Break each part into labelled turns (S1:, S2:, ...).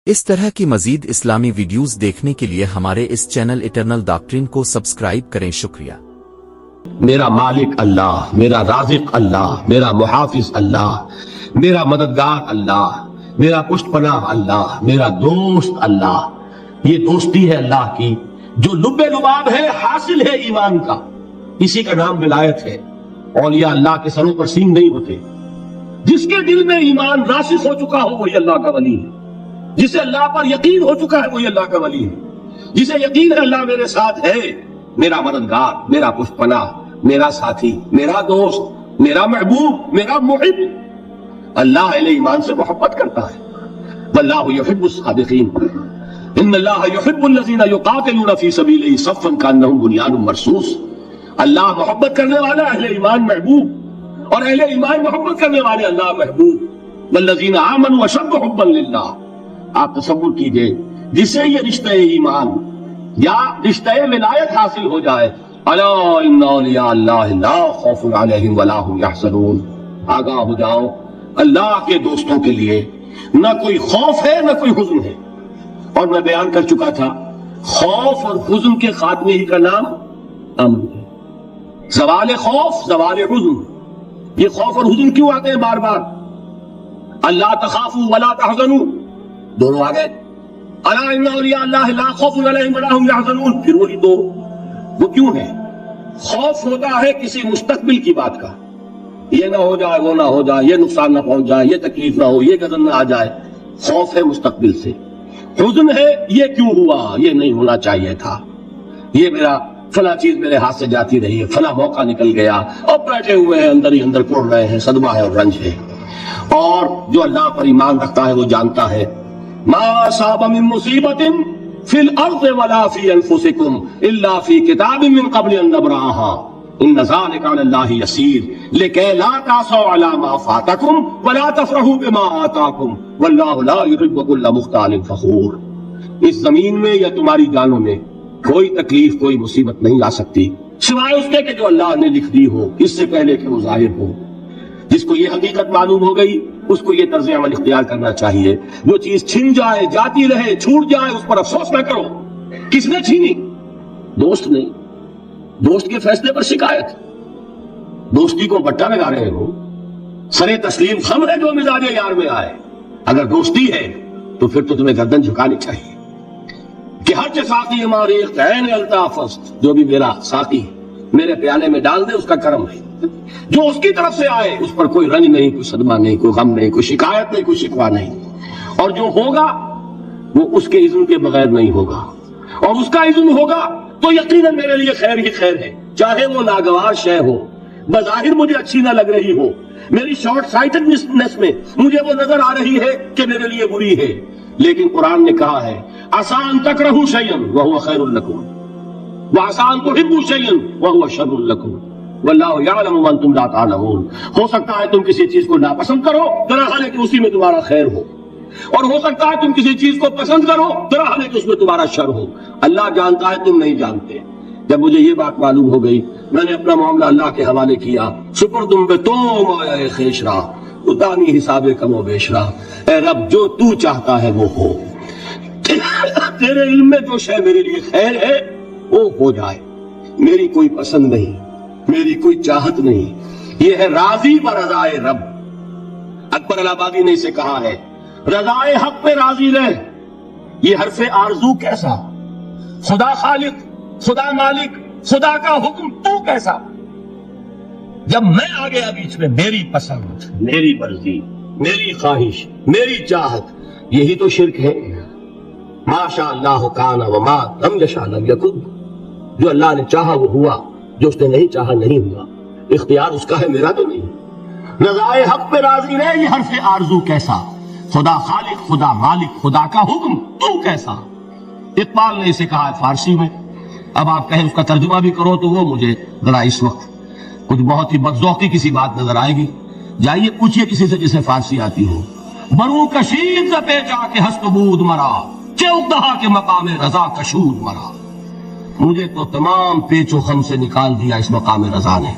S1: اس طرح کی مزید اسلامی ویڈیوز دیکھنے کے لیے ہمارے اس چینل اٹرنل ڈاکٹرین کو سبسکرائب کریں۔ شکریہ۔
S2: میرا مالک اللہ، میرا رازق اللہ، میرا محافظ اللہ، میرا مددگار اللہ، میرا پشت پناہ اللہ، میرا دوست اللہ۔ یہ دوستی ہے اللہ کی جو لب لباب ہے، حاصل ہے ایمان کا، اسی کا نام ولایت ہے۔ اولیاء اللہ کے سروں پر سینگ نہیں ہوتے، جس کے دل میں ایمان راسخ ہو چکا ہو وہی اللہ کا ولی ہے، جسے اللہ پر یقین ہو چکا ہے وہی اللہ کا ولی ہے، جسے یقین ہے اللہ میرے ساتھ ہے، میرا مددگار، میرا پشت پناہ، میرا ساتھی، میرا دوست، میرا محبوب، میرا محب۔ اللہ اہل ایمان سے محبت کرتا ہے۔ واللہ یحب الصادقین، ان اللہ یحب الذین یقاتلون فی سبیلہ صفا کانہم بنیان مرصوص۔ اللہ محبت کرنے والا، اہل ایمان محبوب، اور اہل ایمان محبت کرنے والے اللہ محبوب۔ والذین آمنوا اشد حبا للہ۔ آپ تصور کیجئے جسے یہ رشتہ ایمان یا رشتہ ولایت حاصل ہو جائے، الا ان اولیاء اللہ لا خوف علیہم ولا هم یحزنون، آگاہ ہو جاؤ، اللہ کے دوستوں کے لیے نہ کوئی خوف ہے نہ کوئی حزن ہے۔ اور میں بیان کر چکا تھا، خوف اور حزن کے خاتمے ہی کا نام امن ہے۔ زوال خوف، زوال حزن۔ یہ خوف اور حزن کیوں آتے ہیں بار بار؟ اللہ تخافوا ولا تحزنوا، دونوں آ گئے۔ الا ان اولیاء اللہ لا خوف علیہم ولا هم یحزنون، پھر وہی دو۔ وہ کیوں ہے؟ خوف ہوتا ہے کسی مستقبل کی بات کا، یہ نہ ہو جائے، وہ نہ ہو جائے، یہ نقصان نہ پہنچ جائے، یہ تکلیف نہ ہو، یہ غضب نہ آ جائے، خوف ہے مستقبل سے۔ حزن ہے یہ کیوں ہوا، یہ نہیں ہونا چاہیے تھا، یہ میرا فلاں چیز میرے ہاتھ سے جاتی رہی ہے، فلاں موقع نکل گیا، اب بیٹھے ہوئے ہیں اندر ہی اندر کوڑ رہے ہیں، صدمہ ہے اور رنج ہے۔ اور جو اللہ پر ایمان رکھتا ہے وہ جانتا ہے ما اصاب من مصیبت فی الارض ولا فی انفسکم الا فی کتاب من قبل ان نبرأها ان ذلک علی اللہ یسیر لکی لا تعصوا علی ما فاتکم ولا تفرحوا بما آتاکم واللہ لا يحب كل مختال فخور۔ اس زمین میں یا تمہاری جانوں میں کوئی تکلیف، کوئی مصیبت نہیں آ سکتی سوائے اس کے کہ جو اللہ نے لکھ دی ہو، اس سے پہلے کہ وہ ظاہر ہو۔ جس کو یہ حقیقت معلوم ہو گئی اس کو یہ طرز عمل اختیار کرنا چاہیے، جو چیز چھن جائے، جاتی رہے، چھوٹ جائے، اس پر افسوس نہ کرو۔ کس نے چھینی؟ دوست نے۔ دوست کے فیصلے پر شکایت، دوستی کو بٹا لگا رہے ہو، سرے تسلیم خم ہے جو مزاج یار میں آئے۔ اگر دوستی ہے تو پھر تو تمہیں گردن جھکانی چاہیے کہ ہر ساقی ہماری عین الطاف، جو بھی میرا ساقی میرے پیالے میں ڈال دے اس کا کرم ہے، جو اس کی طرف سے آئے اس پر کوئی رنج نہیں، کوئی صدمہ نہیں، کوئی غم نہیں، کوئی شکایت نہیں، کوئی شکوہ نہیں، اور جو ہوگا وہ اس کے اذن کے بغیر نہیں ہوگا، اور اس کا اذن ہوگا تو یقیناً میرے لیے خیر ہی خیر ہے، چاہے وہ ناگوار شے ہو، بظاہر مجھے اچھی نہ لگ رہی ہو، میری شارٹ سائٹڈنس میں مجھے وہ نظر آ رہی ہے کہ میرے لیے بری ہے، لیکن قرآن نے کہا ہے عسیٰ ان تکرہوا شیئا وہو خیر لکم وعسیٰ ان تحبوا شیئا وہو شر لکم واللہ یعلم وانتم لا تعلمون۔ ہو سکتا ہے تم کسی چیز کو ناپسند کرو درحال کہ اسی میں تمہارا خیر ہو، اور ہو سکتا ہے تم کسی چیز کو پسند کرو درحال کہ اس میں تمہارا شر ہو۔ اللہ جانتا ہے، تم نہیں جانتے۔ جب مجھے یہ بات معلوم ہو گئی میں نے اپنا معاملہ اللہ کے حوالے کیا، سپردم بے تو مایا خیش را اتانی حساب کم و بیش را۔ اے رب جو تو چاہتا ہے وہ ہو، تیرے علم میں جو شے میرے لیے خیر ہے وہ ہو جائے، میری کوئی پسند نہیں، میری کوئی چاہت نہیں، یہ ہے راضی برضائے رب۔ اکبر الہ آبادی نے اسے کہا ہے رضائے حق پہ راضی رہ۔ یہ حرف آرزو کیسا؟ خدا خالق، خدا مالک، خدا کا حکم تو کیسا؟ جب میں آ گیا بیچ میں، میری پسند، میری مرضی، میری خواہش، میری چاہت، یہی تو شرک ہے۔ ما شاء اللہ کان وما لم یشاء لم یکن۔ جو اللہ نے چاہا وہ ہوا، جو اس نے نہیں چاہا نہیں ہوا، اختیار اس کا ہے، میرا تو نہیں۔ رضائے حق پہ راضی رہے، یہ حرف آرزو کیسا؟ خدا خالق، خدا مالک، خدا کا حکم تو کیسا؟ اقبال نے اسے کہا ہے فارسی میں، اب آپ کہیں اس کا ترجمہ بھی کرو تو وہ مجھے ذرا اس وقت کچھ بہت ہی بدذوقی کسی بات نظر آئے گی۔ جائیے پوچھئے کسی سے جسے فارسی آتی ہو۔ برو کشید ز پیچا کے ہست بود مرا چوک دہا کے مقام رضا کشود مرا۔ مجھے تو تمام پیچ و خم سے نکال دیا اس مقام رضا نے۔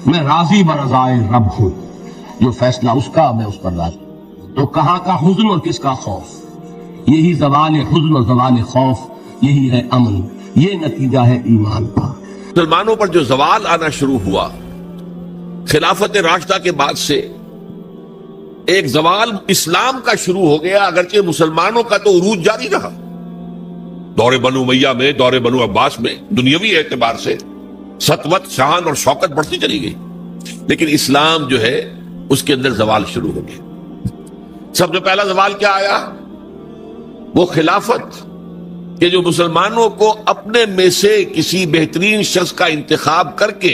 S2: میں راضی برضائے رب ہوں، جو فیصلہ اس کا میں اس پر راضی۔ تو کہاں کا حزن اور کس کا خوف؟ یہی زوال حزن اور زوال خوف، یہی ہے امن، یہ نتیجہ ہے ایمان کا۔ مسلمانوں پر جو زوال آنا شروع ہوا خلافت راشدہ کے بعد سے، ایک زوال اسلام کا شروع ہو گیا، اگرچہ مسلمانوں کا تو عروج جاری رہا۔ دور بنو امیہ میں، دور بنو عباس میں دنیاوی اعتبار سے سطوت، شان اور شوکت بڑھتی چلی گئی، لیکن اسلام جو ہے اس کے اندر زوال شروع ہو گیا۔ سب سے پہلا زوال کیا آیا؟ وہ خلافت کہ جو مسلمانوں کو اپنے میں سے کسی بہترین شخص کا انتخاب کر کے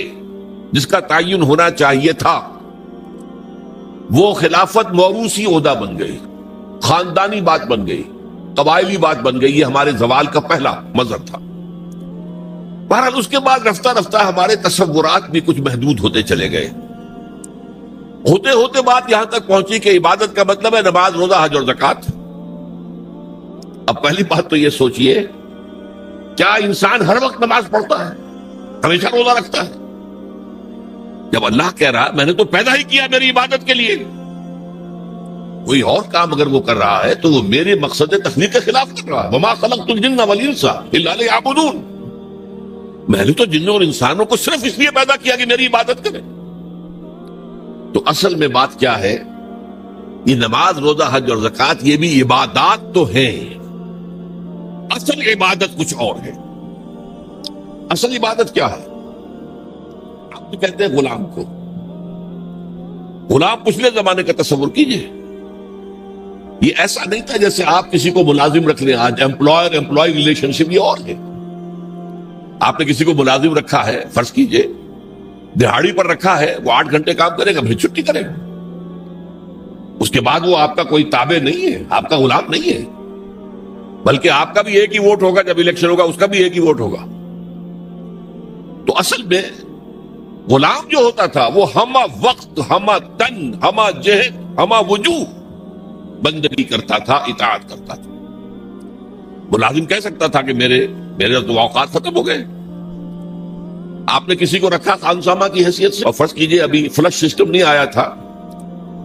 S2: جس کا تعین ہونا چاہیے تھا، وہ خلافت موروثی عہدہ بن گئی، خاندانی بات بن گئی، قبائلی بات بن گئی۔ یہ ہمارے زوال کا پہلا مظہر تھا۔ بہرحال اس کے بعد رفتہ رفتہ ہمارے تصورات بھی کچھ محدود ہوتے چلے گئے، ہوتے ہوتے بات یہاں تک پہنچی کہ عبادت کا مطلب ہے نماز، روزہ، حج اور زکوٰۃ۔ اب پہلی بات تو یہ سوچئے، کیا انسان ہر وقت نماز پڑھتا ہے، ہمیشہ روزہ رکھتا ہے؟ جب اللہ کہہ رہا میں نے تو پیدا ہی کیا میری عبادت کے لیے، کوئی اور کام اگر وہ کر رہا ہے تو وہ میرے مقصد تخلیق کے خلاف کر رہا ہے۔ وما خلقت الجن والانس الا لیعبدون، میں نے تو جنوں اور انسانوں کو صرف اس لیے پیدا کیا کہ میری عبادت کریں۔ تو اصل میں بات کیا ہے؟ یہ نماز، روزہ، حج اور زکوٰۃ یہ بھی عبادات تو ہیں، اصل عبادت کچھ اور ہے۔ اصل عبادت کیا ہے؟ آپ کہتے ہیں غلام کو، غلام پچھلے زمانے کا تصور کیجئے، یہ ایسا نہیں تھا جیسے آپ کسی کو ملازم رکھ لیں۔ آج امپلائر امپلائی ریلیشن شپ یہ اور ہے۔ آپ نے کسی کو ملازم رکھا ہے، فرض کیجئے دہاڑی پر رکھا ہے، وہ 8 گھنٹے کام کرے گا، پھر چھٹی کرے گا، اس کے بعد وہ آپ کا کوئی تابع نہیں ہے، آپ کا غلام نہیں ہے، بلکہ آپ کا بھی ایک ہی ووٹ ہوگا، جب الیکشن ہوگا اس کا بھی ایک ہی ووٹ ہوگا۔ تو اصل میں غلام جو ہوتا تھا وہ ہمہ وقت، ہمہ تن، ہمہ جہد، ہمہ وجوہ بندگی کرتا تھا، اطاعت کرتا تھا۔ ملازم کہہ سکتا تھا کہ میرے تو اوقات ختم ہو گئے۔ آپ نے کسی کو رکھا خانسامہ کی حیثیت سے، اور فرض کیجئے ابھی فلش سسٹم نہیں آیا تھا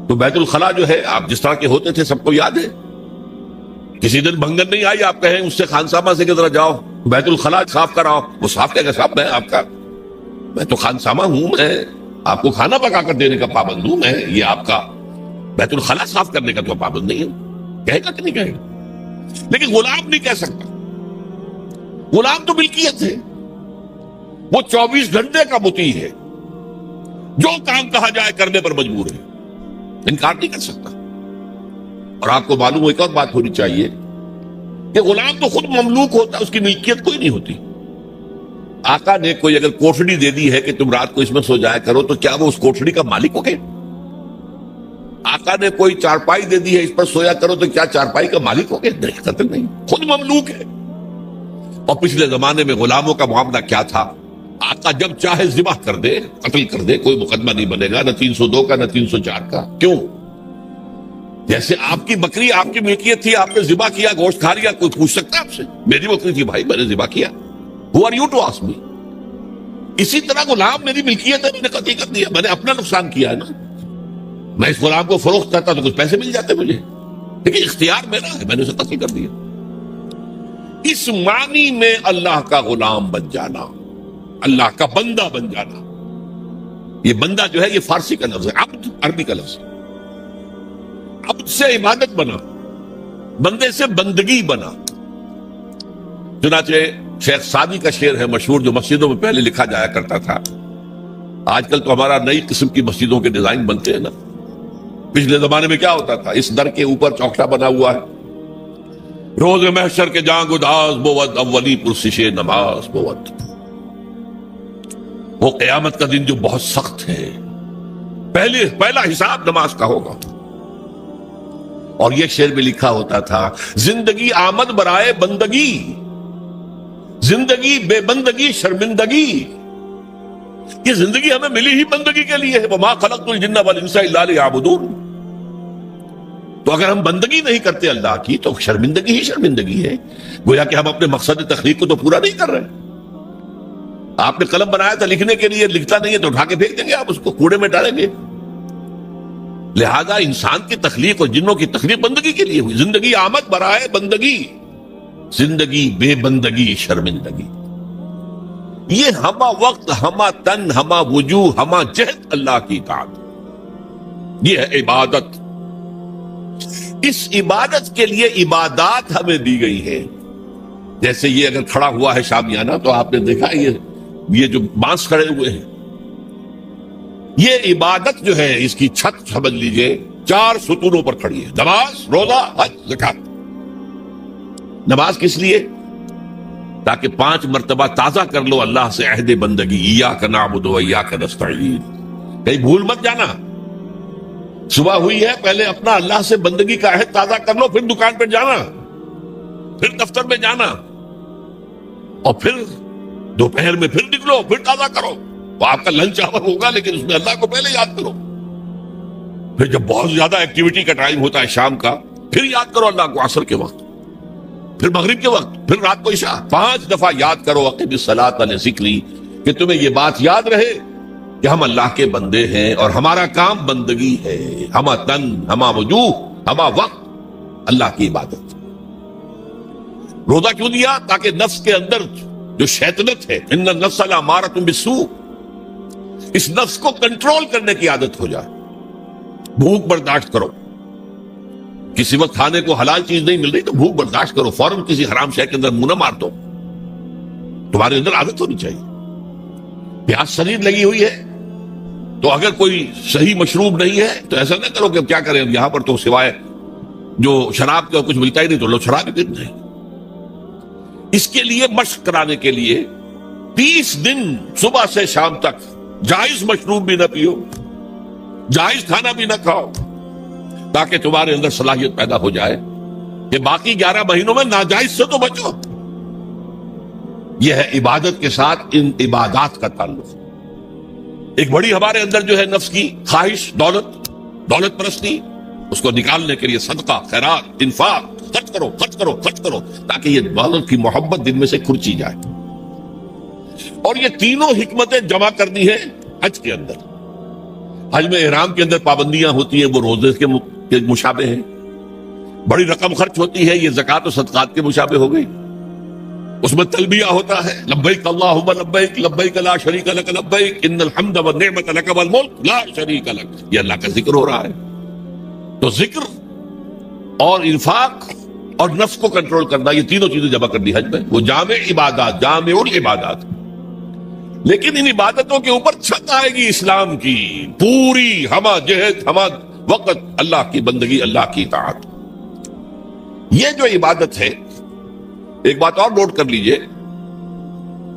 S2: تو بیت الخلاء جو ہے آپ جس طرح کے ہوتے تھے سب کو یاد ہے، کسی دن بھنگن نہیں آئی، آپ کہیں اس سے خانسامہ سے کہ ذرا جاؤ بیت الخلاء صاف کراؤ، وہ صاف کہے گا صاحب میں تو خانسامہ ہوں، میں آپ کو کھانا پکا کر دینے کا پابند ہوں، میں یہ آپ کا بیت الخلاء صاف کرنے کا تو پابند نہیں ہے، کہے گا کہ نہیں کہے گا؟ لیکن غلام نہیں کہہ سکتا۔ غلام تو ملکیت ہے، وہ 24 گھنٹے کا مطیع ہے، جو کام کہا جائے کرنے پر مجبور ہے، انکار نہیں کر سکتا۔ اور آپ کو معلوم ہو ایک اور بات ہونی چاہیے کہ غلام تو خود مملوک ہوتا ہے، اس کی ملکیت کوئی نہیں ہوتی۔ آقا نے کوئی اگر کوٹھڑی دے دی ہے کہ تم رات کو اس میں سو جایا کرو تو کیا وہ اس کوٹھڑی کا مالک ہو گئے؟ آقا نے کوئی چارپائی دے دی ہے اس پر سویا کرو تو کیا چارپائی کا مالک ہو گئے؟ نہیں، قتل نہیں، خود مملوک ہے۔ اور پچھلے زمانے میں غلاموں کا معاملہ کیا تھا؟ آقا جب چاہے ذبح کر دے، قتل کر دے، کوئی مقدمہ نہیں بنے گا، نہ 302 کا نہ 304 کا۔ کیوں؟ جیسے آپ کی بکری آپ کی ملکیت تھی، آپ نے ذبح کیا، گوشت کھا لیا، کوئی پوچھ سکتا ہے آپ سے؟ میری بکری تھی بھائی، میں نے ذبح کیا، Who are you to ask me؟ اسی طرح غلام میری ملکیت ہے، میں نے قتل کر دیا، میں نے اپنا نقصان کیا ہے نا۔ میں اس غلام کو فروخت کرتا تو کچھ پیسے مل جاتے مجھے، لیکن اختیار میرا ہے، میں نے اسے قتل کر دیا۔ اس معنی میں اللہ کا غلام بن جانا، اللہ کا بندہ بن جانا۔ یہ بندہ جو ہے یہ فارسی کا لفظ ہے، عبد عربی کا لفظ ہے۔ عبد سے عبادت بنا، بندے سے بندگی بنا۔ چنانچہ شیخ سعدی کا شعر ہے مشہور، جو مسجدوں میں پہلے لکھا جایا کرتا تھا۔ آج کل تو ہمارا نئی قسم کی مسجدوں کے ڈیزائن بنتے ہیں نا، پچھلے زمانے میں کیا ہوتا تھا؟ اس در کے اوپر چوکٹا بنا ہوا ہے، روز محشر کے جان گداز بود، اولی پرسش نماز بود۔ وہ قیامت کا دن جو بہت سخت ہے، پہلا حساب نماز کا ہوگا۔ اور یہ شعر میں لکھا ہوتا تھا، زندگی آمد برائے بندگی، زندگی بے بندگی شرمندگی۔ یہ زندگی ہمیں ملی ہی بندگی کے لیے ہے، وما خلقت الجن والانس الا لیعبدون۔ تو اگر ہم بندگی نہیں کرتے اللہ کی تو شرمندگی ہی شرمندگی ہے، گویا کہ ہم اپنے مقصد تخلیق کو تو پورا نہیں کر رہے۔ آپ نے قلم بنایا تھا لکھنے کے لیے، لکھتا نہیں ہے تو اٹھا کے پھینک دیں گے، آپ اس کو کوڑے میں ڈالیں گے۔
S3: لہذا انسان کی تخلیق اور جنوں کی تخلیق بندگی کے لیے ہوئی. زندگی آمد برائے بندگی، زندگی بے بندگی شرمندگی. یہ ہما وقت، ہما تن، ہما وجوہ، ہما جہد اللہ کی اطاعت، یہ ہے عبادت. اس عبادت کے لیے عبادات ہمیں دی گئی ہے. جیسے یہ اگر کھڑا ہوا ہے شامیانہ تو آپ نے دیکھا یہ جو بانس کھڑے ہوئے ہیں، یہ عبادت جو ہے اس کی چھت سمجھ لیجئے 4 ستونوں پر کھڑی ہے. نماز، روزہ، حج، زکات. نماز کس لیے؟ تاکہ 5 مرتبہ تازہ کر لو اللہ سے عہد بندگی، ایاک نعبد و ایاک نستعین. کہیں بھول مت جانا. صبح ہوئی ہے، پہلے اپنا اللہ سے بندگی کا عہد تازہ کر لو، پھر دکان پہ جانا، پھر دفتر میں جانا، اور پھر دوپہر میں پھر نکلو، پھر تازہ کرو. وہ آپ کا لنچ آور ہوگا لیکن اس میں اللہ کو پہلے یاد کرو. پھر جب بہت زیادہ ایکٹیویٹی کا ٹائم ہوتا ہے شام کا، پھر یاد کرو اللہ کو عصر کے وقت، پھر مغرب کے وقت، پھر رات کو عشاء. 5 دفعہ یاد کرو اقیم الصلاۃ لذکری، کہ تمہیں یہ بات یاد رہے کہ ہم اللہ کے بندے ہیں اور ہمارا کام بندگی ہے. ہما تن، ہما وجوہ، ہما وقت اللہ کی عبادت. روزہ کیوں دیا؟ تاکہ نفس کے اندر جو شیطنت ہے، ان النفس لامارۃ بالسوء، اس نفس کو کنٹرول کرنے کی عادت ہو جائے. بھوک برداشت کرو. کسی وقت کھانے کو حلال چیز نہیں مل رہی تو بھوک برداشت کرو، فوراً کسی حرام شے کے اندر منہ نہ مار دو. تمہارے اندر عادت ہونی چاہیے. پیاس شدید لگی ہوئی ہے تو اگر کوئی صحیح مشروب نہیں ہے تو ایسا نہ کرو کہ کیا کریں یہاں پر تو سوائے جو شراب کا کچھ ملتا ہی نہیں، تو لو شراب ہی پیتے ہیں. اس کے لیے مشق کرانے کے لیے 30 دن صبح سے شام تک جائز مشروب بھی نہ پیو، جائز کھانا بھی نہ کھاؤ، تاکہ تمہارے اندر صلاحیت پیدا ہو جائے کہ باقی 11 مہینوں میں ناجائز سے تو بچو. یہ ہے عبادت کے ساتھ ان عبادات کا تعلق. ایک بڑی ہمارے اندر جو ہے نفس کی خواہش، دولت پرستی، اس کو نکالنے کے لیے صدقہ، خیرات، انفاق، خرچ کرو خرچ کرو خرچ کرو، تاکہ یہ دولت کی محبت دل میں سے کھرچی جائے. اور یہ تینوں حکمتیں جمع کرنی ہے حج کے اندر. حج میں احرام کے اندر پابندیاں ہوتی ہیں، وہ روزے کے مشابہ ہیں. بڑی رقم خرچ ہوتی ہے، یہ زکوٰۃ و صدقات کے مشابہ ہو گئی. اس میں تلبیہ ہوتا ہے، لبیک اللہم لبیک لبیک لا شریک لک لبیک ان الحمد والنعمت لک والملک لا شریک لک. یہ اللہ کا ذکر ہو رہا ہے. تو ذکر اور انفاق اور نفس کو کنٹرول کرنا، یہ تینوں چیزیں جمع کر دی حج میں. وہ جامع عبادات، جامع العبادات. لیکن ان عبادتوں کے اوپر چھت آئے گی اسلام کی پوری، ہما جہد، ہما وقت اللہ کی بندگی، اللہ کی اطاعت. یہ جو عبادت ہے، ایک بات اور نوٹ کر لیجئے،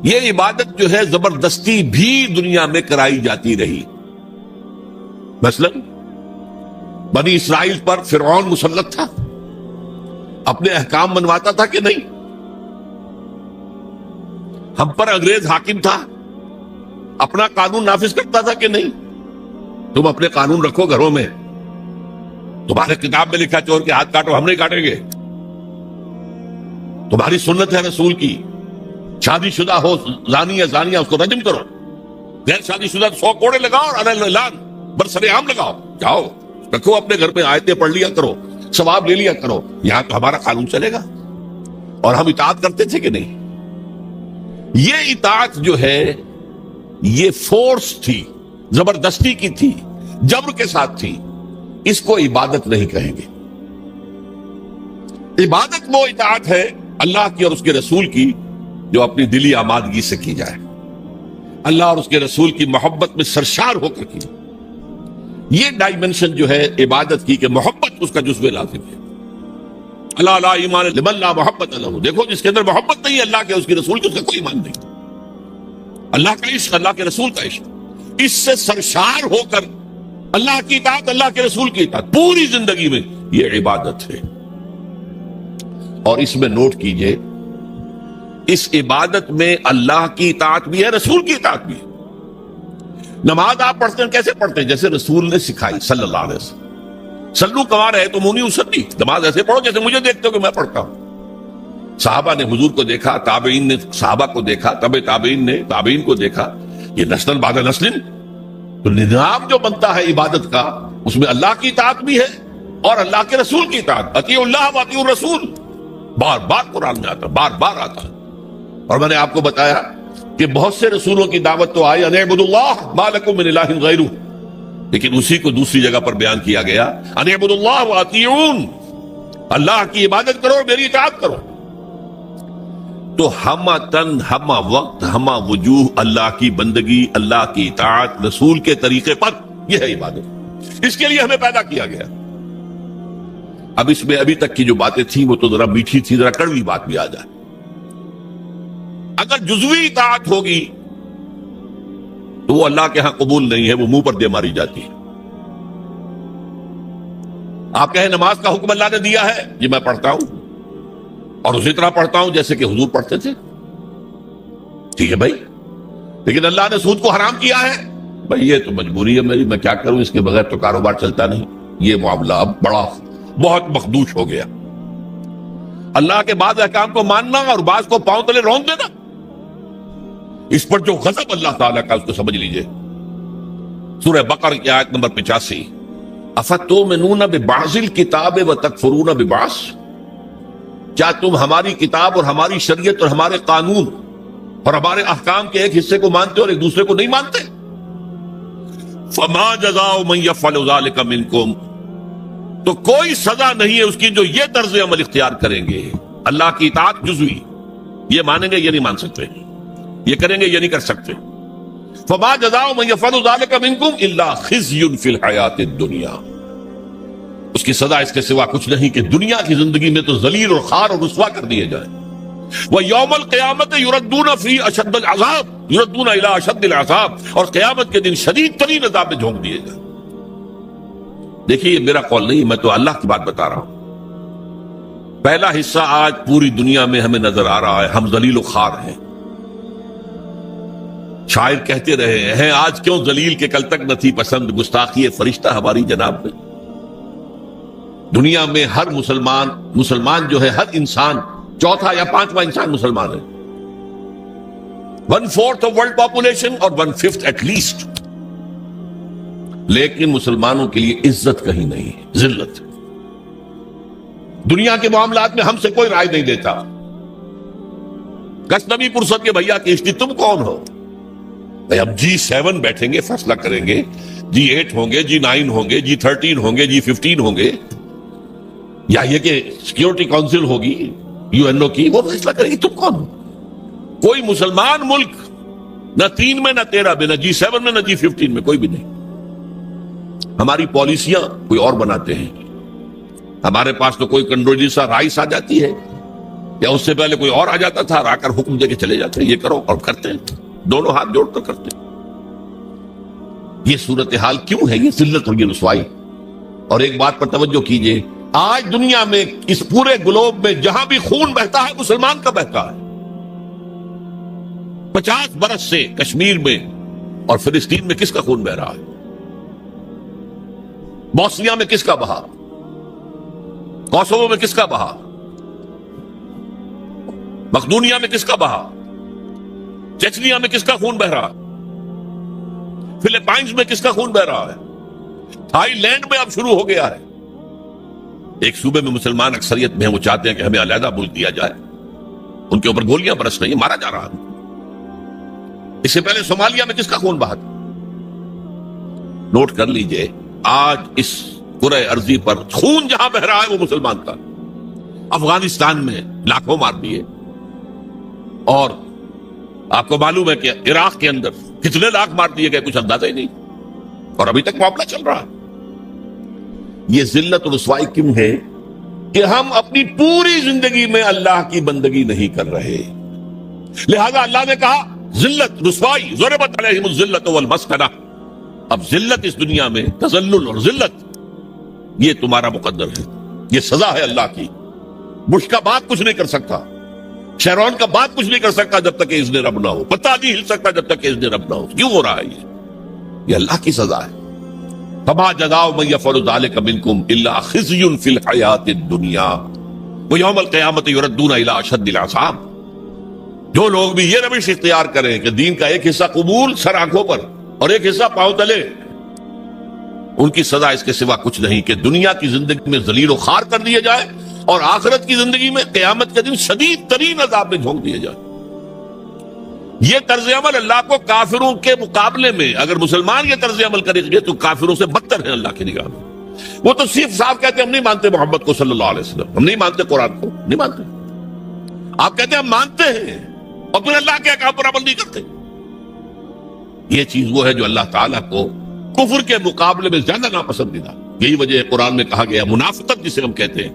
S3: یہ عبادت جو ہے زبردستی بھی دنیا میں کرائی جاتی رہی. مثلا بنی اسرائیل پر فرعون مسلط تھا، اپنے احکام منواتا تھا کہ نہیں؟ ہم پر انگریز حاکم تھا، اپنا قانون نافذ کرتا تھا کہ نہیں؟ تم اپنے قانون رکھو گھروں میں. تمہارے کتاب میں لکھا چور کے ہاتھ کاٹو، ہم نہیں کاٹیں گے. تمہاری سنت ہے رسول کی، شادی شدہ ہو زانی یا زانیہ اس کو رجم کرو، غیر شادی شدہ 100 کوڑے لگاؤ اور علی الاعلان برسر عام لگاؤ. جاؤ رکھو اپنے گھر پہ، آیتیں پڑھ لیا کرو، ثواب لے لیا کرو. یہاں تو ہمارا قانون چلے گا. اور ہم اطاعت کرتے تھے کہ نہیں؟ یہ اطاعت جو ہے یہ فورس تھی، زبردستی کی تھی، جبر کے ساتھ تھی. اس کو عبادت نہیں کہیں گے. عبادت وہ اطاعت ہے اللہ کی اور اس کے رسول کی جو اپنی دلی آمادگی سے کی جائے، اللہ اور اس کے رسول کی محبت میں سرشار ہو کر کی. یہ ڈائمنشن جو ہے عبادت کی کہ محبت اس کا جزو لازم ہے. اللہ لا ایمان لمن لا محبت له. دیکھو جس کے اندر محبت نہیں ہے اللہ کے اس کے رسول کے، اس کا کوئی ایمان نہیں. اللہ کا عشق، اللہ کے رسول کا عشق، اس سے سرشار ہو کر اللہ کی اطاعت، اللہ کے رسول کی اطاعت پوری زندگی میں، یہ عبادت ہے. اور اس میں نوٹ کیجئے، اس عبادت میں اللہ کی اطاعت بھی ہے، رسول کی اطاعت بھی ہے. نماز آپ پڑھتے ہیں کیسے پڑھتے ہیں؟ جیسے رسول نے سکھائی صلی اللہ علیہ وسلم. صلو کما رأیتمونی اصلی، نماز ایسے پڑھو جیسے مجھے دیکھتے ہو کہ میں پڑھتا ہوں. صحابہ نے حضور کو دیکھا، تابعین نے صحابہ کو دیکھا، تبع تابعین نے تابعین کو دیکھا. یہ نسل بعد نسل تو نظام جو بنتا ہے عبادت کا اس میں اللہ کی اطاعت بھی ہے اور اللہ کے رسول کی اطاعت. اطیعوا اللہ و اطیعوا الرسول بار بار قرآن میں آتا، بار بار آتا. اور میں نے آپ کو بتایا کہ بہت سے رسولوں کی دعوت تو آئی ان اعبدوا اللہ ما لکم من الہ غیرہ، لیکن اسی کو دوسری جگہ پر بیان کیا گیا ان اعبدوا اللہ و اطیعون، اللہ کی عبادت کرو اور میری اطاعت کرو. تو ہمہ تن ہمہ وقت ہمہ وجوہ اللہ کی بندگی، اللہ کی اطاعت رسول کے طریقے پر، یہ ہے عبادت. اس کے لیے ہمیں پیدا کیا گیا. اب اس میں ابھی تک کی جو باتیں تھیں وہ تو ذرا میٹھی تھی، ذرا کڑوی بات بھی آ جائے. اگر جزوی اطاعت ہوگی تو وہ اللہ کے ہاں قبول نہیں ہے، وہ منہ پر دے ماری جاتی ہے. آپ کہیں نماز کا حکم اللہ نے دیا ہے، یہ میں پڑھتا ہوں اور اسی طرح پڑھتا ہوں جیسے کہ حضور پڑھتے تھے، ٹھیک ہے بھائی، لیکن اللہ نے سود کو حرام کیا ہے، بھائی یہ تو مجبوری ہے میری، میں کیا کروں، اس کے بغیر تو کاروبار چلتا نہیں. یہ معاملہ اب بہت مخدوش ہو گیا. اللہ کے بعض احکام کو ماننا اور بعض کو پاؤں تلے رون دینا، اس پر جو غضب اللہ تعالیٰ کا اس کو سمجھ لیجئے. سورہ بقرہ کی آیت نمبر 85 افتؤمنون ببعض الکتاب وتکفرون ببعض، کیا تم ہماری کتاب اور ہماری شریعت اور ہمارے قانون اور ہمارے احکام کے ایک حصے کو مانتے اور ایک دوسرے کو نہیں مانتے؟ فما جزاء من يفعل ذلك منکم، تو کوئی سزا نہیں ہے اس کی جو یہ طرز عمل اختیار کریں گے. اللہ کی اطاعت جزوی، یہ مانیں گے یہ نہیں مان سکتے، یہ کریں گے یہ نہیں کر سکتے. فما جزاء من يفعل ذلك منکم الا خزي في الحیاۃ الدنیا، اس کی سزا اس کے سوا کچھ نہیں کہ دنیا کی زندگی میں تو ذلیل اور خوار اور رسوا کر دیے جائیں. وَيَوْمَ الْقِيَامَةِ يُرَدُّونَ فِي أَشَدِّ الْعَذَابِ، يُرَدُّونَ إِلَىٰ أَشَدِّ الْعَذَابِ، اور قیامت کے دن شدید ترین عذاب میں جھونک دیے جائیں. دیکھیے یہ میرا قول نہیں، میں تو اللہ کی بات بتا رہا ہوں. پہلا حصہ آج پوری دنیا میں ہمیں نظر آ رہا ہے، ہم ذلیل و خوار ہیں. شاعر کہتے رہے ہیں آج کیوں ذلیل کے کل تک نہ تھی پسند، گستاخی فرشتہ ہماری جناب میں. دنیا میں ہر مسلمان جو ہے، ہر انسان چوتھا یا پانچواں انسان مسلمان ہے. 1/4 آف ورلڈ پاپولیشن اور 1/5 ایٹ لیسٹ. لیکن مسلمانوں کے لیے عزت کہیں نہیں ہے، ذلت. دنیا کے معاملات میں ہم سے کوئی رائے نہیں دیتا. گزنوی پرسد کے بھیا کشتی تم کون ہو؟ اب G7 بیٹھیں گے، فیصلہ کریں گے، G8 ہوں گے، G9 ہوں گے، G13 ہوں گے، G15 ہوں گے، یا یہ کہ سیکیورٹی کونسل ہوگی UNO کی، وہ فیصلہ کرے گی تم کون ہو. کوئی مسلمان ملک نہ 3 میں نہ 13 میں، نہ G7 میں نہ G15 میں، کوئی بھی نہیں. ہماری پالیسیاں کوئی اور بناتے ہیں. ہمارے پاس تو کوئی کنڈولیسا رائس آ جاتی ہے، یا اس سے پہلے کوئی اور آ جاتا تھا، آ کر حکم دے کے چلے جاتے ہیں یہ کرو، اور کرتے ہیں، دونوں ہاتھ جوڑ کر کرتے ہیں. یہ صورتحال کیوں ہے؟ یہ ذلت اور یہ رسوائی. اور ایک بات پر توجہ کیجئے، آج دنیا میں اس پورے گلوب میں جہاں بھی خون بہتا ہے مسلمان کا بہتا ہے. 50 برس سے کشمیر میں اور فلسطین میں کس کا خون بہ رہا ہے؟ بوسنیا میں کس کا بہا؟ کوسوو میں کس کا بہا؟ مقدونیہ میں کس کا بہا؟ چیچنیا میں کس کا خون بہ رہا ہے؟ فلپائنز میں کس کا خون بہ رہا ہے؟ تھائی لینڈ میں اب شروع ہو گیا ہے. ایک صوبے میں مسلمان اکثریت میں ہیں، وہ چاہتے ہیں کہ ہمیں علیحدہ ملک دیا جائے. ان کے اوپر گولیاں برس رہی ہیں، مارا جا رہا ہے. اس سے پہلے صومالیہ میں کس کا خون بہا تھا؟ نوٹ کر لیجئے، آج اس کرۂ ارضی پر خون جہاں بہ رہا ہے وہ مسلمان کا. افغانستان میں لاکھوں مار دیے، اور آپ کو معلوم ہے کہ عراق کے اندر کتنے لاکھ مار دیے گئے، کچھ اندازہ ہی نہیں، اور ابھی تک معاملہ چل رہا ہے. یہ ذلت اور رسوائی کیوں ہے؟ کہ ہم اپنی پوری زندگی میں اللہ کی بندگی نہیں کر رہے. لہذا اللہ نے کہا ذلت، رسوائی، ضربت علیہم الذلۃ والمسکنہ. اب ذلت اس دنیا میں، تذلل اور ذلت، یہ تمہارا مقدر ہے، یہ سزا ہے اللہ کی. بش کا بات کچھ نہیں کر سکتا، شیرون کا بات کچھ نہیں کر سکتا جب تک کہ اذن رب نہ ہو، پتہ نہیں ہل سکتا جب تک کہ اذن رب نہ ہو. کیوں ہو رہا ہے یہ اللہ کی سزا ہے. فما جزاء من يفعل ذلك منكم الا خزي في الحياة الدنيا ويوم القيامة يردون الى اشد العذاب. جو لوگ بھی یہ روش اختیار کریں کہ دین کا ایک حصہ قبول سر آنکھوں پر اور ایک حصہ پاؤں تلے، ان کی سزا اس کے سوا کچھ نہیں کہ دنیا کی زندگی میں ذلیل و خوار کر دیا جائے اور آخرت کی زندگی میں قیامت کے دن شدید ترین عذاب میں جھونک دیا جائے. یہ طرز عمل اللہ کو کافروں کے مقابلے میں اگر مسلمان یہ طرز عمل کرے گے تو کافروں سے بدتر ہے اللہ کی نگاہ میں. وہ تو صرف صاحب کہتے ہیں ہم نہیں مانتے محمد کو صلی اللہ علیہ وسلم, ہم نہیں مانتے قرآن کو, نہیں مانتے. آپ کہتے ہیں ہم مانتے ہیں اور پھر اللہ کے احکام پر عمل نہیں کرتے. یہ چیز وہ ہے جو اللہ تعالیٰ کو کفر کے مقابلے میں زیادہ ناپسندیدہ. یہی وجہ ہے قرآن میں کہا گیا منافقت جسے ہم کہتے ہیں,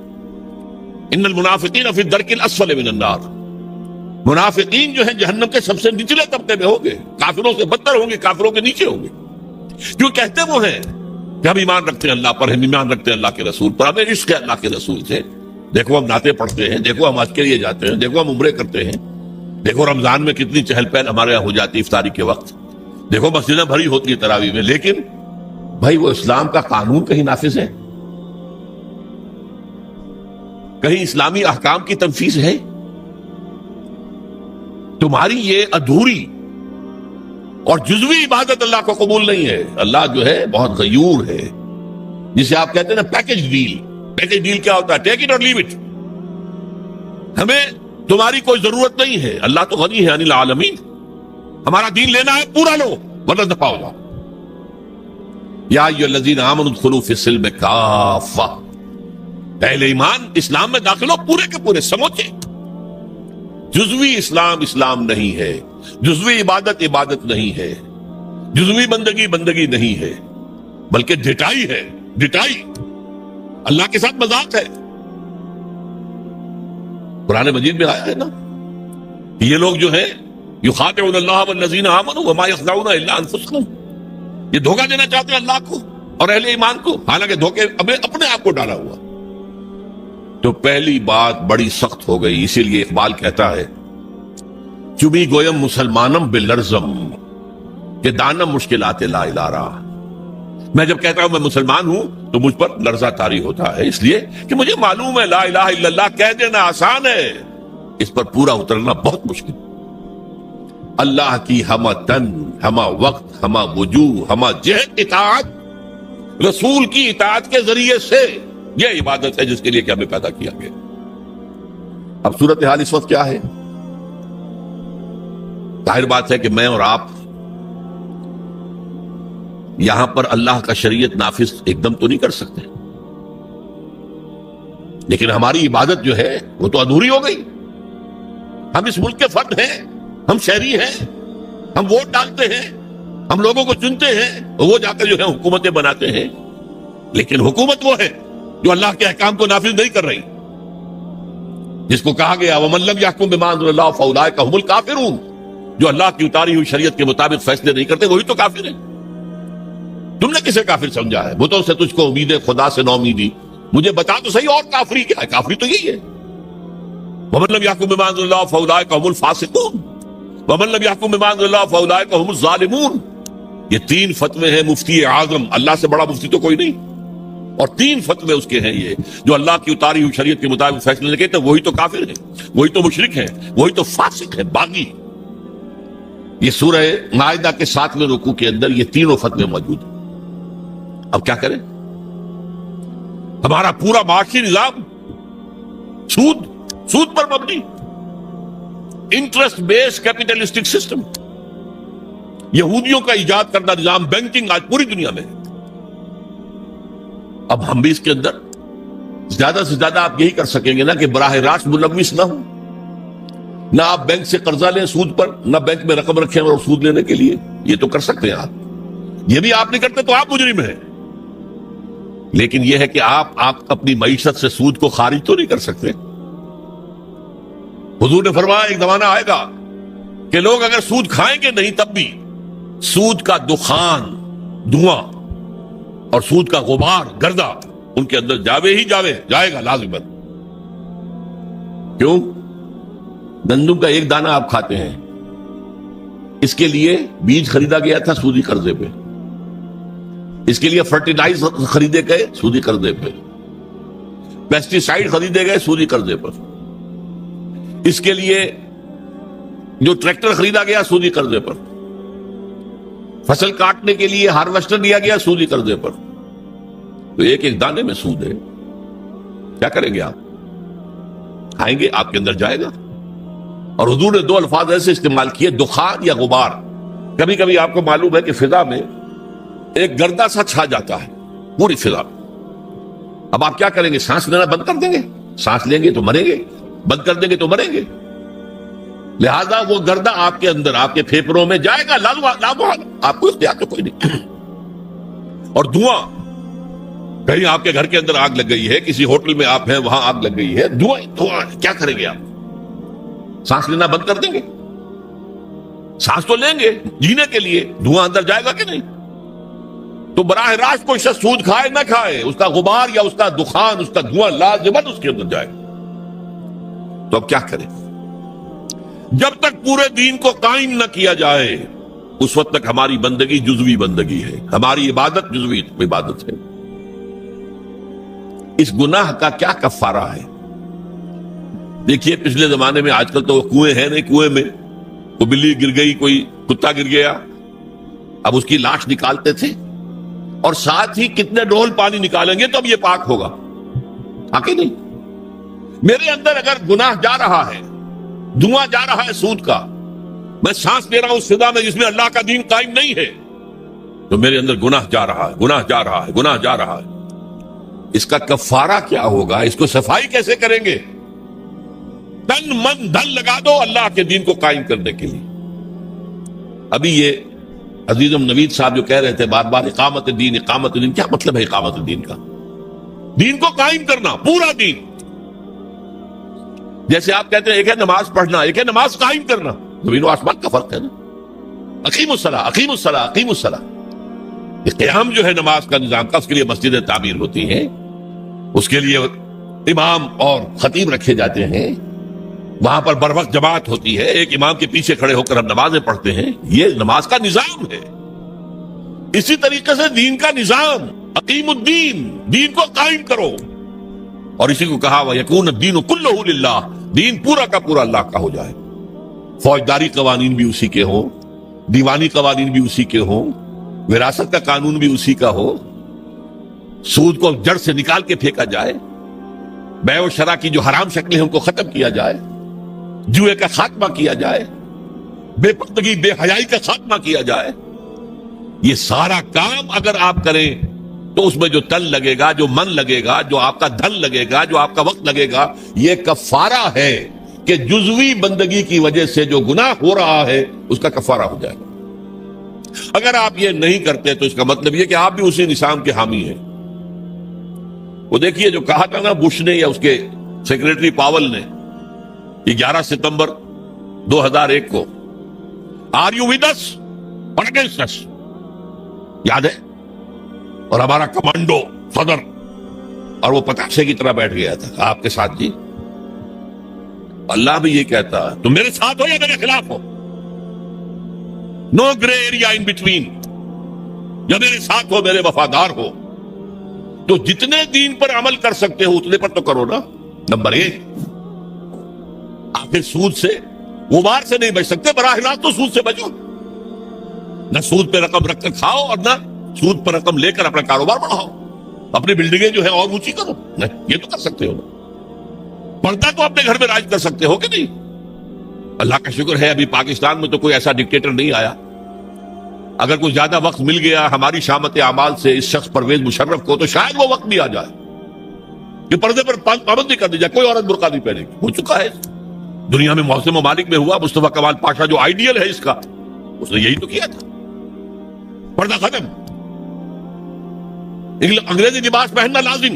S3: ان المنافقین فی الدرک الاسفل من النار, منافقین جو ہیں جہنم کے سب سے نچلے طبقے میں ہوں گے, کافروں سے بدتر ہوں گے, کافروں کے نیچے ہوں گے. کیوں کہتے وہ ہیں کہ ہم ایمان رکھتے ہیں اللہ پر, ہم ایمان رکھتے ہیں اللہ کے رسول پر, ہمیں عشق ہے اللہ کے رسول سے. دیکھو ہم نعتیں پڑھتے ہیں, دیکھو ہم حج کے لیے جاتے ہیں, دیکھو ہم عمرے کرتے ہیں, دیکھو رمضان میں کتنی چہل پہل ہمارے یہاں ہو جاتی افطاری کے وقت, دیکھو مسجدیں بھری ہوتی ہے تراویح میں. لیکن بھائی وہ اسلام کا قانون کہیں نافذ ہے؟ کہیں اسلامی احکام کی تنفیذ ہے؟ تمہاری یہ ادھوری اور جزوی عبادت اللہ کو قبول نہیں ہے. اللہ جو ہے بہت غیور ہے, جسے آپ کہتے ہیں نا پیکج ڈیل. پیکج ڈیل کیا ہوتا ہے؟ ٹیک اٹ اور لیو اٹ. ہمیں تمہاری کوئی ضرورت نہیں ہے, اللہ تو غنی ہے عن العالمین. ہمارا دین لینا ہے پورا لو ورنہ دفاع ہو جاؤ. یا ایھا الذین آمنوا ادخلوا فی السلم کافہ, اہل ایمان اسلام میں داخل ہو پورے کے پورے سموچے. جزوی اسلام اسلام نہیں ہے, جزوی عبادت عبادت نہیں ہے, جزوی بندگی بندگی نہیں ہے, بلکہ ڈٹائی ہے. ڈٹائی اللہ کے ساتھ مذاق ہے. قرآن مجید میں آیا ہے نا, یہ لوگ جو ہیں یخادعون اللہ والذین آمنوا وما یخدعون الا انفسهم, یہ دھوکہ دینا چاہتے ہیں اللہ کو اور اہل ایمان کو, حالانکہ دھوکے اپنے آپ کو ڈالا ہوا. تو پہلی بات بڑی سخت ہو گئی. اسی لیے اقبال کہتا ہے چبی گویم مسلمانم بلرزم کہ دانم مشکلات لا الارا. میں جب کہتا ہوں میں مسلمان ہوں تو مجھ پر لرزہ طاری ہوتا ہے, اس لیے کہ مجھے معلوم ہے لا الہ الا اللہ کہہ دینا آسان ہے, اس پر پورا اترنا بہت مشکل. اللہ کی ہمہ تن, ہمہ وقت, ہمہ وجوہ, ہمہ جہت اطاعت, رسول کی اطاعت کے ذریعے سے یہ عبادت ہے جس کے لیے کہ ہمیں پیدا کیا گیا. اب صورتحال اس وقت کیا ہے؟ ظاہر بات ہے کہ میں اور آپ یہاں پر اللہ کا شریعت نافذ ایک دم تو نہیں کر سکتے, لیکن ہماری عبادت جو ہے وہ تو ادھوری ہو گئی. ہم اس ملک کے فرد ہیں, ہم شہری ہیں, ہم ووٹ ڈالتے ہیں, ہم لوگوں کو چنتے ہیں, وہ جا کر جو ہے حکومتیں بناتے ہیں. لیکن حکومت وہ ہے جو اللہ کے احکام کو نافذ نہیں کر رہی, جس کو کہا گیا وَمَن لَّمْ يَحْكُم بِمَا أَنزَلَ اللَّهُ فَأُولَٰئِكَ هُمُ الْكَافِرُونَ, جو اللہ کی اتاری ہوئی شریعت کے مطابق فیصلے نہیں کرتے وہی تو کافر ہیں. تم نے کسے کافر سمجھا ہے؟ بتوں سے تجھ کو امید ہے, خدا سے نو امیدی. مجھے بتا تو صحیح اور کافری کیا ہے؟ کافری تو یہی ہے وَمَن لَّمْ يَحْكُم بِمَا أَنزَلَ اللَّهُ فَأُولَٰئِكَ هُمُ الْفَاسِقُونَ وَمَن لَّمْ يَحْكُم بِمَا أَنزَلَ اللَّهُ فَأُولَٰئِكَ هُمُ الظَّالِمُونَ. یہ تین فتوے ہیں مفتی اعظم, اللہ سے بڑا مفتی تو کوئی نہیں, اور تین فتوے اس کے ہیں یہ جو اللہ کی اتاری ہوئی شریعت کے مطابق فیصلے نہیں کرتے وہی تو کافر ہیں, وہی تو مشرک ہیں, وہی تو فاسق ہے, باغی. یہ سورہ مائدہ کے 7ویں رکوع کے اندر یہ تینوں فتوے موجود ہیں. اب کیا کریں؟ ہمارا پورا معاشی نظام سود پر مبنی, انٹرسٹ بیسڈ کیپیٹلسٹک سسٹم, یہودیوں کا ایجاد کردہ نظام بینکنگ آج پوری دنیا میں ہے. اب ہم بھی اس کے اندر زیادہ سے زیادہ آپ یہی کر سکیں گے نا کہ براہ راست ملوث نہ ہوں, نہ آپ بینک سے قرضہ لیں سود پر, نہ بینک میں رقم رکھیں اور سود لینے کے لیے. یہ تو کر سکتے ہیں آپ, یہ بھی آپ نہیں کرتے تو آپ مجرم ہیں. لیکن یہ ہے کہ آپ اپنی معیشت سے سود کو خارج تو نہیں کر سکتے. حضور نے فرمایا ایک زمانہ آئے گا کہ لوگ اگر سود کھائیں گے نہیں تب بھی سود کا دخان, دھواں اور سود کا غبار, گردہ ان کے اندر جائے گا لازماً. کیوں؟ گندم کا ایک دانہ آپ کھاتے ہیں, اس کے لیے بیج خریدا گیا تھا سودی قرضے پہ, اس کے لیے فرٹیلائز خریدے گئے سودی قرضے پہ, پیسٹی سائیڈ خریدے گئے سودی قرضے پر, اس کے لیے جو ٹریکٹر خریدا گیا سودی قرضے پر, فصل کاٹنے کے لیے ہارویسٹر لیا گیا سودی قرضے پر, تو ایک ایک دانے میں سود ہے. کیا کریں گے آپ؟ کھائیں گے؟ آپ کے اندر جائے گا. اور حضور نے دو الفاظ ایسے استعمال کیے، دخان یا غبار. کبھی کبھی آپ کو معلوم ہے کہ فضا میں ایک گردہ سا چھا جاتا ہے پوری فضا میں. اب آپ کیا کریں گے؟ سانس لینا بند کر دیں گے؟ سانس لیں گے تو مریں گے، بند کر دیں گے تو مریں گے. لہذا وہ گردہ آپ کے اندر، آپ کے پھیپھڑوں میں جائے گا، آپ کو اختیار تو کوئی نہیں. اور دھواں، کہیں آپ کے گھر کے اندر آگ لگ گئی ہے، کسی ہوٹل میں آپ ہیں وہاں آگ لگ گئی ہے، دھواں، کیا کریں گے آپ؟ سانس لینا بند کر دیں گے؟ سانس تو لیں گے جینے کے لیے، دھواں اندر جائے گا کہ نہیں؟ تو براہ راست کوئی شخص سود کھائے نہ کھائے، اس کا غبار یا اس کا دخان، اس کا دھواں لازماً اس کے اندر جائے گا. تو اب کیا کریں؟ جب تک پورے دین کو قائم نہ کیا جائے اس وقت تک ہماری بندگی جزوی بندگی ہے، ہماری عبادت جزوی عبادت ہے. اس گناہ کا کیا کفارہ ہے؟ دیکھیے پچھلے زمانے میں، آج کل تو کنویں ہیں نہیں، کنویں میں کوئی بلی گر گئی، کوئی کتا گر گیا، اب اس کی لاش نکالتے تھے اور ساتھ ہی کتنے ڈول پانی نکالیں گے تو اب یہ پاک ہوگا. آکے نہیں. میرے اندر اگر گناہ جا رہا ہے، دھواں جا رہا ہے سود کا، میں سانس لے رہا ہوں اس فضا میں جس میں اللہ کا دین قائم نہیں ہے، تو میرے اندر گناہ جا رہا ہے، گناہ جا رہا ہے، گناہ جا رہا ہے. اس کا کفارہ کیا ہوگا؟ اس کو صفائی کیسے کریں گے؟ تن من دھن لگا دو اللہ کے دین کو قائم کرنے کے لیے. ابھی یہ عزیزم نوید صاحب جو کہہ رہے تھے بار بار اقامت دین، اقامت دین، کیا مطلب ہے اقامت دین کا؟ دین کو قائم کرنا، پورا دین. جیسے آپ کہتے ہیں ایک ہے نماز پڑھنا، ایک ہے نماز قائم کرنا. زمین و آسمان کا فرق ہے نا. اقیم الصلاۃ، اقیم الصلاۃ، اقیم الصلاۃ. یہ قیام جو ہے نماز کا نظام کا، اس کے لیے مسجدیں تعمیر ہوتی ہیں، اس کے لیے امام اور خطیب رکھے جاتے ہیں، وہاں پر بر وقت جماعت ہوتی ہے، ایک امام کے پیچھے کھڑے ہو کر ہم نمازیں پڑھتے ہیں. یہ نماز کا نظام ہے. اسی طریقے سے دین کا نظام، اقیم الدین، دین کو قائم کرو. اور اسی کو کہا وَيَكُونَ الدِّينُ كُلُّهُ لِلَّهِ، دین پورا کا پورا اللہ کا ہو جائے. فوجداری قوانین بھی اسی کے ہوں، دیوانی قوانین بھی اسی کے ہوں، وراثت کا قانون بھی اسی کا ہو، سود کو جڑ سے نکال کے پھینکا جائے، بیع و شرع کی جو حرام شکلیں ہیں ان کو ختم کیا جائے، جوئے کا خاتمہ کیا جائے، بے پردگی بے حیائی کا خاتمہ کیا جائے. یہ سارا کام اگر آپ کریں تو اس میں جو تن لگے گا، جو من لگے گا، جو آپ کا دھن لگے گا، جو آپ کا وقت لگے گا، یہ کفارہ ہے کہ جزوی بندگی کی وجہ سے جو گناہ ہو رہا ہے اس کا کفارہ ہو جائے گا. اگر آپ یہ نہیں کرتے تو اس کا مطلب یہ کہ آپ بھی اسی نظام کے حامی ہیں. وہ دیکھیے جو کہا تھا نا بش نے یا اس کے سیکریٹری پاول نے 11 ستمبر 2001 کو، آر یو ود اس اور اگینسٹ اس، یاد ہے؟ اور ہمارا کمانڈو صدر اور وہ پتاشے کی طرح بیٹھ گیا تھا آپ کے ساتھ. جی اللہ بھی یہ کہتا تم میرے ساتھ ہو یا میرے خلاف ہو، نو گرے ایریا ان بٹوین، یا میرے ساتھ ہو میرے وفادار ہو. تو جتنے دین پر عمل کر سکتے ہو اتنے پر تو کرو نا. نمبر 1، آخر سود سے غبار سے نہیں بچ سکتے، براہ راست تو سود سے بچو. نہ سود پہ رقم رکھ کر کھاؤ اور نہ سود پر رقم لے کر اپنا کاروبار بڑھاؤ، اپنی بلڈنگیں جو ہے اور اونچی کرو. نہیں، یہ تو کر سکتے ہو. پردہ تو اپنے گھر میں راج کر سکتے ہو کہ نہیں؟ اللہ کا شکر ہے ابھی پاکستان میں تو کوئی ایسا ڈکٹیٹر نہیں آیا. اگر کوئی زیادہ وقت مل گیا ہماری شامت اعمال سے اس شخص پرویز مشرف کو تو شاید وہ وقت بھی آ جائے کہ پردے پر پابندی کر دی جائے، کوئی عورت برقع نہیں پہنے گی. ہو چکا ہے دنیا میں، محسن ممالک میں ہوا. مصطفیٰ کمال پاشا جو آئیڈیل ہے اس کا، اس نے یہی تو کیا تھا. پردہ ختم، انگریزی لباس پہننا لازم،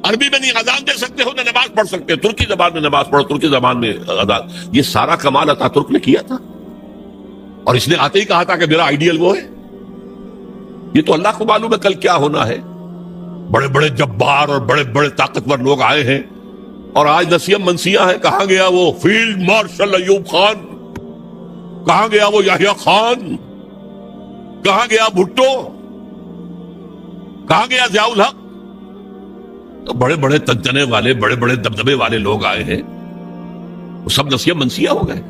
S3: عربی میں نہیں اذان دے سکتے ہو نہ نماز پڑھ سکتے، ترکی زبان میں نماز پڑھو، ترکی زبان میں اذان. یہ سارا کمال عطا ترک نے کیا تھا، اور اس نے آتے ہی کہا تھا کہ میرا آئیڈیل وہ ہے. یہ تو اللہ کو معلوم ہے کل کیا ہونا ہے. بڑے بڑے جبار اور بڑے بڑے طاقتور لوگ آئے ہیں اور آج نسیم منسیاں ہیں. کہاں گیا وہ فیلڈ مارشل ایوب خان؟ کہاں گیا وہ یحییٰ خان؟ کہاں گیا بھٹو؟ کہاں گیا ضیاء الحق؟ تو بڑے بڑے تنتنے والے، بڑے بڑے دبدبے والے لوگ آئے ہیں، وہ سب نسیم منسیاں ہو گئے.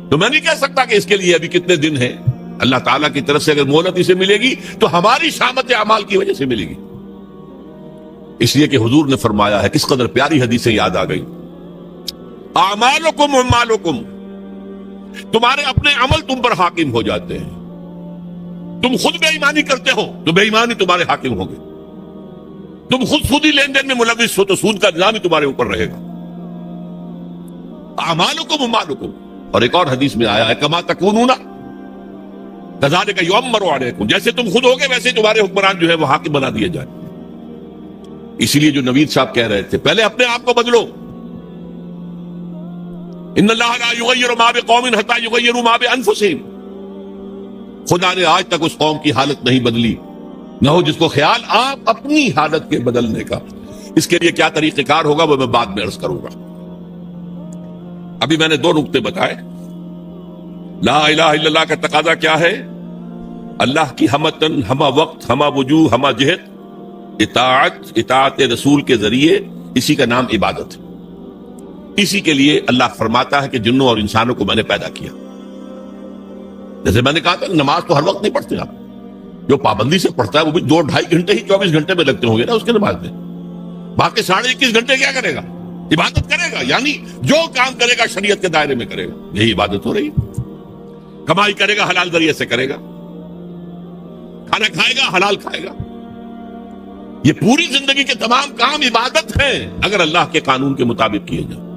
S3: تو میں نہیں کہہ سکتا کہ اس کے لیے ابھی کتنے دن ہیں. اللہ تعالیٰ کی طرف سے اگر مہلت اسے ملے گی تو ہماری شامت اعمال کی وجہ سے ملے گی. اس لیے کہ حضور نے فرمایا ہے, کس قدر پیاری حدیثیں یاد آ گئی, اعمالکم اعمالکم, تمہارے اپنے عمل تم پر حاکم ہو جاتے ہیں. تم خود بے ایمانی کرتے ہو تو بے ایمانی تمہارے حاکم ہوں گے. تم خود سودی لین دین میں ملوث ہو تو سود کا نظام ہی تمہارے اوپر رہے گا. اعمالکم اعمالکم. اور ایک اور حدیث میں آیا ہے, کما تکونون کذالک یؤمر علیکم, جیسے تم خود ہوگے ویسے تمہارے حکمران جو ہے وہ حاکم بنا دیے جائیں. اسی لیے جو نوید صاحب کہہ رہے تھے, پہلے اپنے آپ کو بدلو. ان اللہ لا یغیر ما بقوم حتی یغیروا ما بانفسہم. خدا نے آج تک اس قوم کی حالت نہیں بدلی, نہ ہو جس کو خیال آپ اپنی حالت کے بدلنے کا. اس کے لیے کیا طریقہ کار ہوگا وہ میں بعد میں عرض کروں گا. ابھی میں نے 2 نقطے بتائے. لا الہ الا اللہ کا تقاضا کیا ہے؟ اللہ کی ہمتن, ہمہ وقت, ہمہ وجوہ, ہمہ جہت, اطاعت رسول کے ذریعے. اسی کا نام عبادت ہے. اسی کے لیے اللہ فرماتا ہے کہ جنوں اور انسانوں کو میں نے پیدا کیا. جیسے میں نے کہا تھا, نماز تو ہر وقت نہیں پڑھتے آپ. جو پابندی سے پڑھتا ہے وہ بھی 2-2.5 گھنٹے ہی 24 گھنٹے میں لگتے ہوں گے نا اس کے نماز میں. باقی 21.5 گھنٹے کیا کرے گا؟ عبادت کرے گا. یعنی جو کام کرے گا شریعت کے دائرے میں کرے گا. یہی عبادت ہو رہی ہے. کمائی کرے گا حلال ذریعے سے کرے گا, کھانا کھائے گا حلال کھائے گا. یہ پوری زندگی کے تمام کام عبادت ہیں اگر اللہ کے قانون کے مطابق کیے جائیں.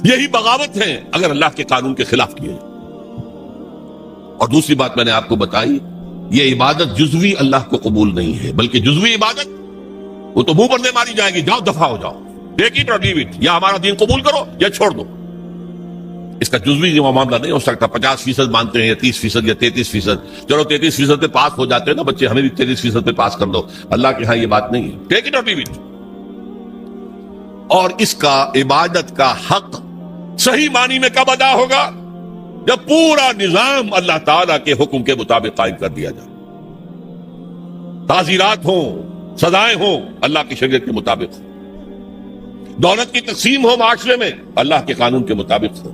S3: یہی بغاوت ہیں اگر اللہ کے قانون کے خلاف کیے جائیں. اور دوسری بات میں نے آپ کو بتائی, یہ عبادت جزوی اللہ کو قبول نہیں ہے, بلکہ جزوی عبادت وہ تو منہ پر دے ماری جائے گی, جاؤ دفع ہو جاؤ, ٹیک اٹ اور لیو اٹ, یا ہمارا دین قبول کرو یا چھوڑ دو. اس کا جزوی معاملہ نہیں ہو سکتا. 50% مانتے ہیں یا 30% یا 33%. چلو 33% پہ پاس ہو جاتے ہیں نا بچے, ہمیں بھی 33% پہ پاس کر دو. اللہ کے ہاں یہ بات نہیں ہے. ٹیک اٹ اور لیو اٹ. اور اس کا عبادت کا حق صحیح معنی میں کب ادا ہوگا؟ جب پورا نظام اللہ تعالیٰ کے حکم کے مطابق قائم کر دیا جائے. تعزیرات ہوں, سزائیں ہوں, اللہ کی شریعت کے مطابق ہوں. دولت کی تقسیم ہو معاشرے میں, اللہ کے قانون کے مطابق ہو.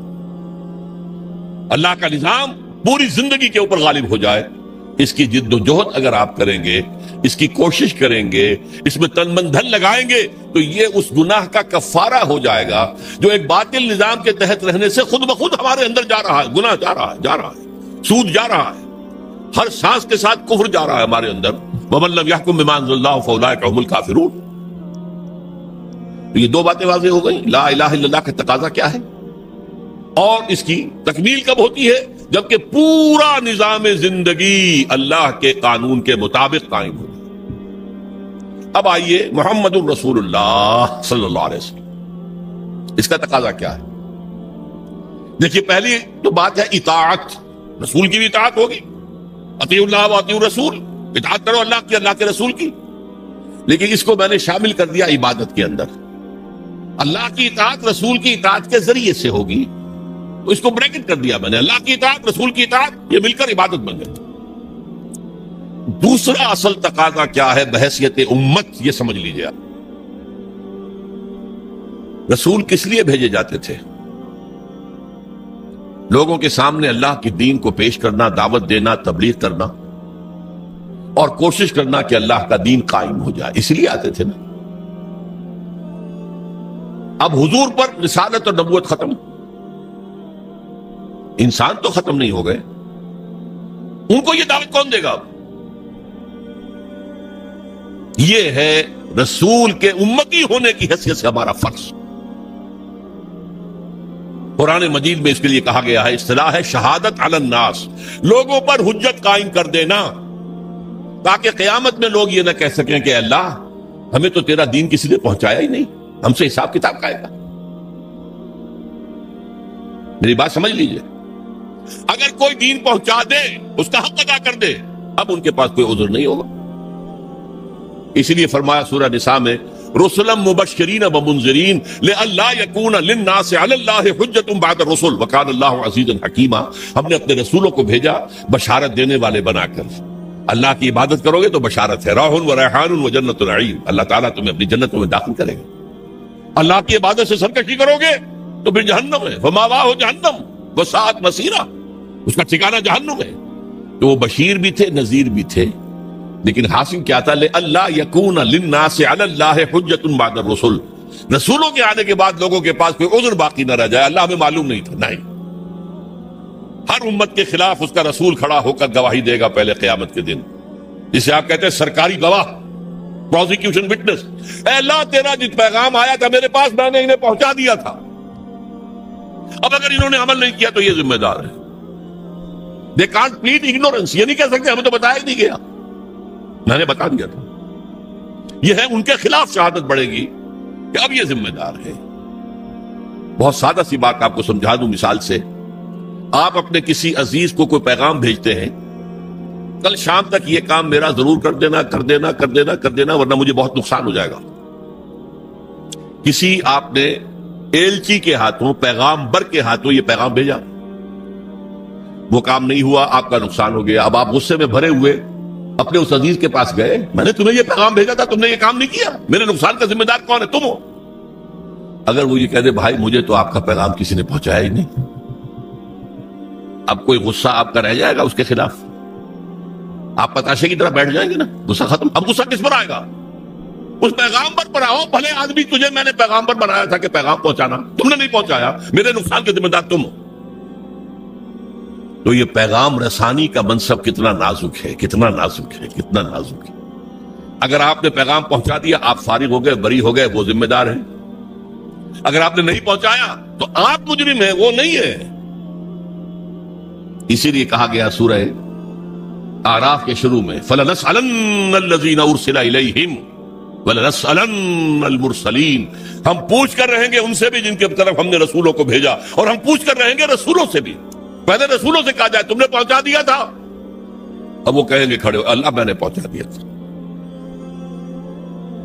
S3: اللہ کا نظام پوری زندگی کے اوپر غالب ہو جائے. اس کی جد و جہد اگر آپ کریں گے, اس کی کوشش کریں گے, اس میں تن من دھن لگائیں گے, تو یہ اس گناہ کا کفارہ ہو جائے گا جو ایک باطل نظام کے تحت رہنے سے خود بخود ہمارے اندر جا رہا ہے. گناہ جا رہا ہے, سود جا رہا ہے, ہر سانس کے ساتھ کفر جا رہا ہے ہمارے اندر. وَمَن لَّمْ يَحْكُم بِمَا أَنزَلَ اللَّهُ فَأُولَٰئِكَ هُمُ الْكَافِرُونَ. یہ 2 باتیں واضح ہو گئی. لا الہ الا اللہ کا تقاضا کیا ہے, اور اس کی تکمیل کب ہوتی ہے؟ جبکہ پورا نظام زندگی اللہ کے قانون کے مطابق قائم ہو. اب آئیے محمد الرسول اللہ صلی اللہ علیہ وسلم, اس کا تقاضا کیا ہے؟ دیکھیے, پہلی تو بات ہے اطاعت. رسول کی بھی اطاعت ہوگی, اطیعوا اللہ واطیعوا الرسول, اطاعت کرو اللہ کی, اللہ کے رسول کی. لیکن اس کو میں نے شامل کر دیا عبادت کے اندر. اللہ کی اطاعت رسول کی اطاعت کے ذریعے سے ہوگی, تو اس کو بریکٹ کر دیا میں نے. اللہ کی اطاعت رسول کی اطاعت, یہ مل کر عبادت بن گئی. دوسرا اصل تقاضا کیا ہے بحیثیت امت, یہ سمجھ لیجیے آپ. رسول کس لیے بھیجے جاتے تھے؟ لوگوں کے سامنے اللہ کے دین کو پیش کرنا, دعوت دینا, تبلیغ کرنا, اور کوشش کرنا کہ اللہ کا دین قائم ہو جائے. اس لیے آتے تھے نا. اب حضور پر رسالت اور نبوت ختم, انسان تو ختم نہیں ہو گئے. ان کو یہ دعوت کون دے گا؟ یہ ہے رسول کے امتی ہونے کی حیثیت سے ہمارا فرض. قرآن مجید میں اس کے لیے کہا گیا ہے, اصطلاح ہے شہادت علی الناس, لوگوں پر حجت قائم کر دینا, تاکہ قیامت میں لوگ یہ نہ کہہ سکیں کہ اللہ ہمیں تو تیرا دین کسی نے پہنچایا ہی نہیں, ہم سے حساب کتاب کائے گا. میری بات سمجھ لیجئے. اگر کوئی دین پہنچا دے, اس کا حق ادا کر دے, اب ان کے پاس کوئی عذر نہیں ہوگا. اسی لیے فرمایا سورہ نساء میں, رسلا مبشرین ومنذرین لئلا یکون للناس علی اللہ حجۃ بعد الرسل وکان اللہ عزیزا حکیما. ہم نے اپنے رسولوں کو بھیجا بشارت دینے والے بنا کر. اللہ کی عبادت کرو گے تو بشارت ہے, راح و ریحان و جنت النعیم, اللہ تعالیٰ تمہیں اپنی جنتوں میں داخل کرے گا. اللہ کی عبادت سے سرکشی کرو گے تو پھر جہنم ہے, فماواہ جہنم وساءت مصیرا, اس کا ٹھکانہ جہنم ہے. تو وہ بشیر بھی تھے نذیر بھی تھے، لیکن حاصل کیا تھا؟ اللہ یکون للناس علی اللہ حجۃ بعد الرسل، رسولوں کے آنے کے بعد لوگوں کے پاس کوئی عذر باقی نہ رہ جائے۔ اللہ ہمیں معلوم نہیں تھا، نہیں، ہر امت کے خلاف اس کا رسول کھڑا ہو کر گواہی دے گا پہلے قیامت کے دن، جسے آپ کہتے ہیں سرکاری گواہ، پروزیکیوشن وٹنس۔ اے اللہ، تیرا جس پیغام آیا تھا میرے پاس، میں نے انہیں پہنچا دیا تھا، اب اگر انہوں نے عمل نہیں کیا تو یہ ذمہ دار ہے۔ دے کانٹ پلیڈ اگنورنس، یہ نہیں کہہ سکتے ہمیں تو بتایا ہی نہیں گیا، میں نے بتا دیا تھا۔ یہ ہے ان کے خلاف شہادت بڑھے گی کہ اب یہ ذمہ دار ہے۔ بہت سادہ سی بات آپ کو سمجھا دوں مثال سے، آپ اپنے کسی عزیز کو کوئی پیغام بھیجتے ہیں، کل شام تک یہ کام میرا ضرور کر دینا کر دینا کر دینا کر دینا ورنہ مجھے بہت نقصان ہو جائے گا۔ کسی آپ نے ایلچی کے ہاتھوں، پیغام بر کے ہاتھوں یہ پیغام بھیجا، وہ کام نہیں ہوا، آپ کا نقصان ہو گیا۔ اب آپ غصے میں بھرے ہوئے اپنے اس عزیز کے پاس گئے، میں نے تمہیں یہ پیغام بھیجا تھا، تم نے یہ کام نہیں کیا، میرے نقصان کا ذمہ دار کون ہے؟ تم ہو۔ اگر وہ یہ کہہ دے بھائی مجھے تو آپ کا پیغام کسی نے پہنچایا ہی نہیں، اب کوئی غصہ آپ کا رہ جائے گا اس کے خلاف؟ آپ پتاشے کی طرح بیٹھ جائیں گے نا، غصہ ختم۔ اب غصہ کس پر آئے گا؟ اس پیغام پر آؤ، بھلے آدمی تجھے میں نے پیغام پر بنایا تھا کہ پیغام پہنچانا، تم نے نہیں پہنچایا، میرے نقصان کے ذمہ دار تم ہو۔ تو یہ پیغام رسانی کا منصب کتنا نازک ہے، کتنا نازک ہے، کتنا نازک ہے۔ اگر آپ نے پیغام پہنچا دیا، آپ فارغ ہو گئے، بری ہو گئے، وہ ذمہ دار ہے۔ اگر آپ نے نہیں پہنچایا تو آپ مجرم ہیں، وہ نہیں ہے۔ اسی لیے کہا گیا سورہ اعراف کے شروع میں فَلَنَسْأَلَنَّ الَّذِينَ أُرْسِلَ إِلَيْهِمْ وَلَنَسْأَلَنَّ الْمُرْسَلِينَ، ہم پوچھ کر رہیں گے ان سے بھی جن کے طرف ہم نے رسولوں کو بھیجا، اور ہم پوچھ کر رہیں گے رسولوں سے بھی۔ پہلے رسولوں سے کہا جائے تم نے پہنچا دیا تھا، اب وہ کہیں گے کھڑے ہو اللہ میں نے پہنچا دیا تھا۔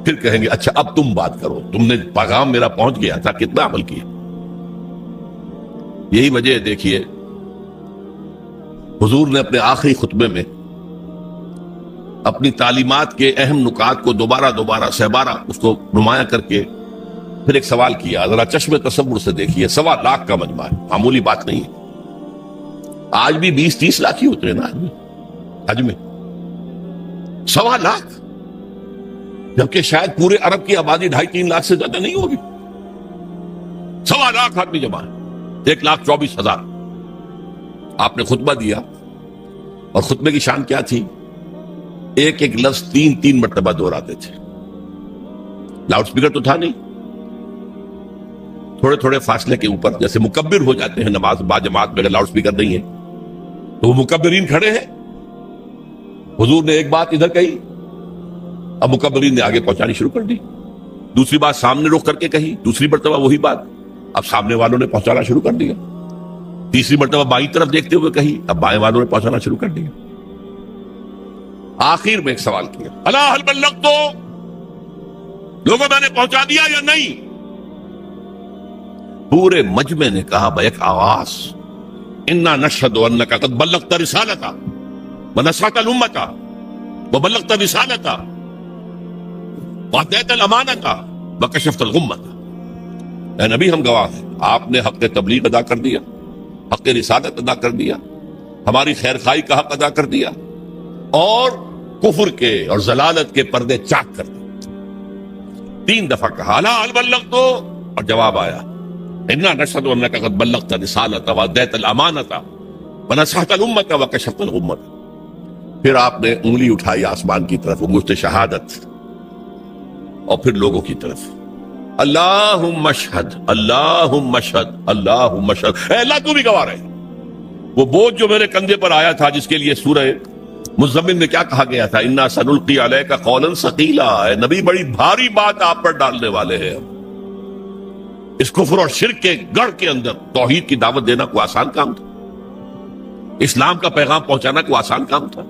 S3: پھر کہیں گے اچھا اب تم بات کرو، تم نے پیغام میرا پہنچ گیا تھا، کتنا عمل کیا؟ یہی وجہ ہے، دیکھیے حضور نے اپنے آخری خطبے میں اپنی تعلیمات کے اہم نکات کو دوبارہ سہبارہ اس کو نمایاں کر کے پھر ایک سوال کیا۔ ذرا چشم تصور سے دیکھیے، 1.25 لاکھ کا مجمع ہے، معمولی بات نہیں ہے۔ آج بھی 20-30 لاکھ ہی ہوتے ہیں نا آدمی حج میں، 1.25 لاکھ، جبکہ شاید پورے عرب کی آبادی 2.5-3 لاکھ سے زیادہ نہیں ہوگی۔ 1.25 لاکھ آدمی جمع ہے، 1,24,000۔ آپ نے خطبہ دیا، اور خطبے کی شان کیا تھی؟ ایک ایک لفظ 3 مرتبہ دہراتے تھے۔ لاؤڈ سپیکر تو تھا نہیں، تھوڑے تھوڑے فاصلے کے اوپر، جیسے مکبر ہو جاتے ہیں نماز با جماعت میں، اگر لاؤڈ سپیکر نہیں ہے تو وہ مکبرین کھڑے ہیں۔ حضور نے ایک بات ادھر کہی، اب مکبرین نے آگے پہنچانی شروع کر دی، دوسری بات سامنے رخ کر کے کہی، دوسری مرتبہ وہی بات، اب سامنے والوں نے پہنچانا شروع کر دیا، تیسری مرتبہ بائیں طرف دیکھتے ہوئے کہی، اب بائیں والوں نے پہنچانا شروع کر دیا۔ آخر میں ایک سوال کیا، الا هل بلغت، لوگوں میں نے پہنچا دیا یا نہیں؟ پورے مجمع نے کہا بیک آواز، انا نشهد انك قد بلغت رسالتا ونصحت الامتا وبلغت رسالتا واديت الامانتا وكشفت الغمتا۔ اے نبی ہم گواہ ہیں، آپ نے حق تبلیغ ادا کر دیا، حق رسالت ادا کر دیا، ہماری خیر خواہی کا حق ادا کر دیا، اور کفر کے اور ضلالت کے پردے چاک کر دیے۔ 3 دفعہ کہا الا هل بلغت، اور جواب آیا انا نشهد انك قد بلغت رسالت واديت الامانت ونصحت الامت وكشفت الغمت۔ پھر آپ نے انگلی اٹھائی آسمان کی طرف، انگشت شہادت، اور پھر لوگوں کی طرف، اللہم اشہد اللہم اشہد اللہم اشہد، اے اللہ تو بھی گواہ رہے۔ وہ بوجھ جو میرے کندھے پر آیا تھا، جس کے لیے سورہ مزمل میں کیا کہا گیا تھا، انا سنلقی علیک قولا ثقیلا، اے نبی بڑی بھاری بات آپ پر ڈالنے والے ہیں۔ اس کفر اور شرک کے گڑھ کے اندر توحید کی دعوت دینا کوئی آسان کام تھا؟ اسلام کا پیغام پہنچانا کوئی آسان کام تھا؟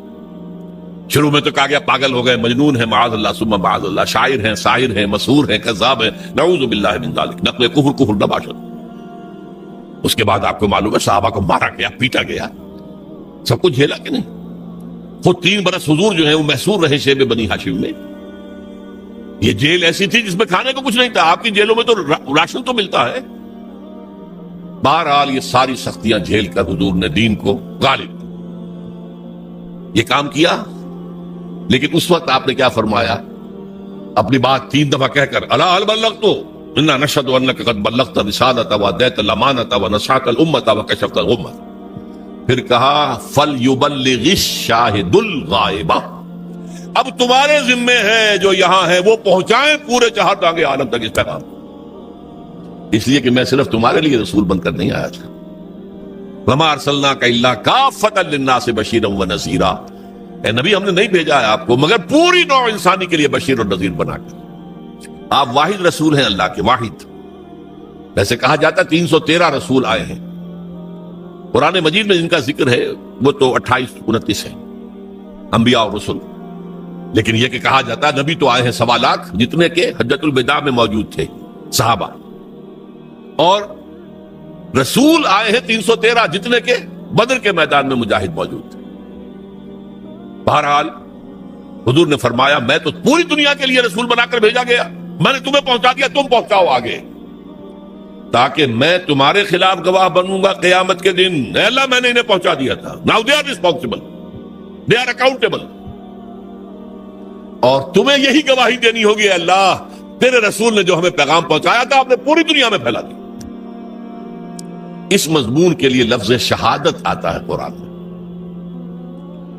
S3: شروع میں تو کہا گیا پاگل ہو گئے، مجنون ہیں، معاذ اللہ ثم معاذ اللہ، شاعر ہیں، ساحر ہیں، مسحور ہیں، کذاب ہیں، نعوذ باللہ من ذلک، نقل کفر نباشد۔ اس کے بعد آپ کو معلوم ہے صحابہ کو مارا گیا، پیٹا گیا، سب کچھ جھیلا کہ نہیں؟ خود 3 برس حضور جو ہیں وہ محصور رہے شیب بنی ہاشم میں۔ یہ جیل ایسی تھی جس میں کھانے کو کچھ نہیں تھا، آپ کی جیلوں میں تو راشن تو ملتا ہے۔ بہرحال یہ ساری سختیاں جھیل کر حضور نے دین کو غالب کیا۔ یہ کام کیا، لیکن اس وقت آپ نے کیا فرمایا؟ اپنی بات 3 دفعہ کہہ کر الا هل بلغت انا نشهد انك قد بلغت الرسالة واديت الامانة ونصحت الامة وكشفت الغمة. پھر کہا فلیبلغ الشاہد الغائب، اب تمہارے ذمے ہے جو یہاں ہے وہ پہنچائیں پورے جہاں آگے عالم تک اس پیغام، اس لیے کہ میں صرف تمہارے لیے رسول بن کر نہیں آیا تھا. وما ارسلناک الا کافۃ للناس بشیرا ونذیرا، اے نبی ہم نے نہیں بھیجا ہے آپ کو مگر پوری نوع انسانی کے لیے بشیر اور نذیر بنا کر. آپ واحد رسول ہیں اللہ کے، واحد. ویسے کہا جاتا 313 رسول آئے ہیں قرآن مجید میں، جن کا ذکر ہے وہ تو 28-29 ہیں انبیاء اور رسل، لیکن یہ کہ کہا جاتا ہے نبی تو آئے ہیں 1.25 لاکھ، جتنے کہ حجۃ الوداع میں موجود تھے صحابہ، اور رسول آئے ہیں 313 جتنے کہ بدر کے میدان میں مجاہد موجود تھے. بہرحال حضور نے فرمایا میں تو پوری دنیا کے لیے رسول بنا کر بھیجا گیا، میں نے تمہیں پہنچا دیا، تم پہنچاؤ آگے، تاکہ میں تمہارے خلاف گواہ بنوں گا قیامت کے دن. اے اللہ میں نے انہیں پہنچا دیا تھا. Now they are responsible, they are accountable. اور تمہیں یہی گواہی دینی ہوگی، اے اللہ تیرے رسول نے جو ہمیں پیغام پہنچایا تھا آپ نے پوری دنیا میں پھیلا دیا. اس مضمون کے لیے لفظ شہادت آتا ہے قرآن میں،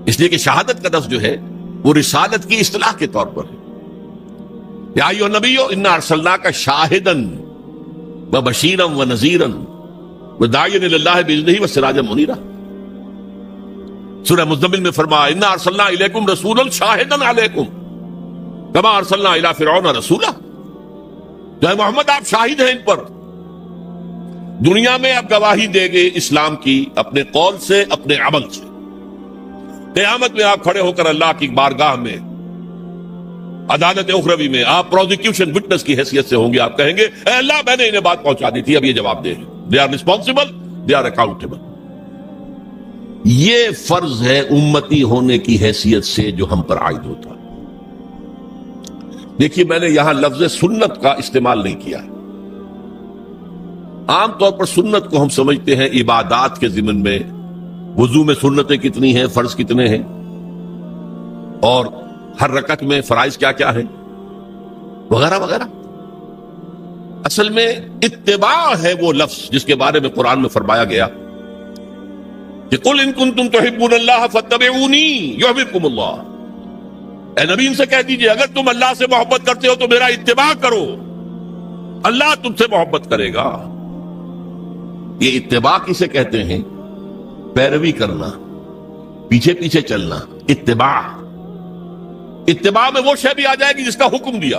S3: اس لیے کہ شہادت کا لفظ جو ہے وہ رسالت کی اصطلاح کے طور پر ہے. یا ایھا النبی انا ارسلناک شاہدا وبشیرا ونذیرا وداعیا الی اللہ باذنہ وسراجا منیرا. سورہ مزمل میں فرمایا انا ارسلنا الیکم رسولا شاہدا علیکم کما ارسلنا الی فرعون رسولا. جو ہے محمد آپ شاہد ہیں ان پر، دنیا میں آپ گواہی دیں گے اسلام کی اپنے قول سے اپنے عمل سے. قیامت میں آپ کھڑے ہو کر اللہ کی بارگاہ میں عدالت اخروی میں آپ پروزیکیوشن وٹنس کی حیثیت سے ہوں گے. آپ کہیں گے اے اللہ میں نے انہیں بات پہنچا دی تھی، اب یہ جواب دے. They are responsible, they are accountable. یہ فرض ہے امتی ہونے کی حیثیت سے جو ہم پر عائد ہوتا. دیکھیے میں نے یہاں لفظ سنت کا استعمال نہیں کیا. عام طور پر سنت کو ہم سمجھتے ہیں عبادات کے ضمن میں، وضو میں سنتیں کتنی ہیں، فرض کتنے ہیں، اور ہر رکعت میں فرائض کیا کیا ہیں وغیرہ وغیرہ. اصل میں اتباع ہے وہ لفظ جس کے بارے میں قرآن میں فرمایا گیا کہ قل ان کنتم تحبون اللہ فاتبعونی یحببکم اللہ. اے نبی ان سے کہہ دیجئے اگر تم اللہ سے محبت کرتے ہو تو میرا اتباع کرو، اللہ تم سے محبت کرے گا. یہ اتباع کسے کہتے ہیں؟ پیروی کرنا، پیچھے پیچھے چلنا. اتباع، اتباع میں وہ شے بھی آ جائے گی جس کا حکم دیا،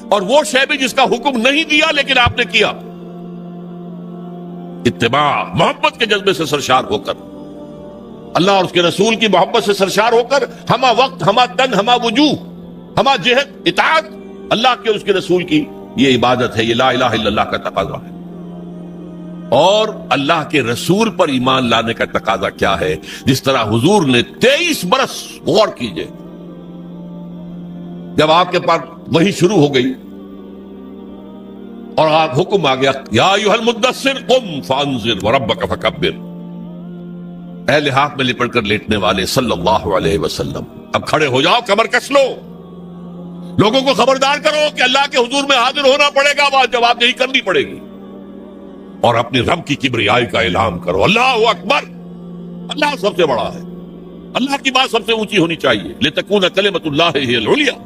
S3: اور وہ شے بھی جس کا حکم نہیں دیا لیکن آپ نے کیا. اتباع محبت کے جذبے سے سرشار ہو کر، اللہ اور اس کے رسول کی محبت سے سرشار ہو کر، ہما وقت، ہما تن، ہما وجوہ، ہما جہت اطاعت اللہ کے اس کے رسول کی. یہ عبادت ہے، یہ لا الہ الا اللہ کا تقاضا ہے. اور اللہ کے رسول پر ایمان لانے کا تقاضا کیا ہے؟ جس طرح حضور نے 23 برس، غور کیجئے، جب آپ کے پاس وحی شروع ہو گئی اور آپ حکم آ گیا یا ایھا المدثر قم فانذر وربک فکبر، اے لحاف میں لپٹ کر لیٹنے والے صلی اللہ علیہ وسلم اب کھڑے ہو جاؤ، کمر کس لو، لوگوں کو خبردار کرو کہ اللہ کے حضور میں حاضر ہونا پڑے گا، وہاں جواب دہی کرنی پڑے گی، اور اپنی رب کی کبریائی کا اعلان کرو. اللہ اکبر، اللہ سب سے بڑا ہے، اللہ کی بات سب سے اونچی ہونی چاہیے. لتکون کلمۃ اللہ ہی العلیٰ.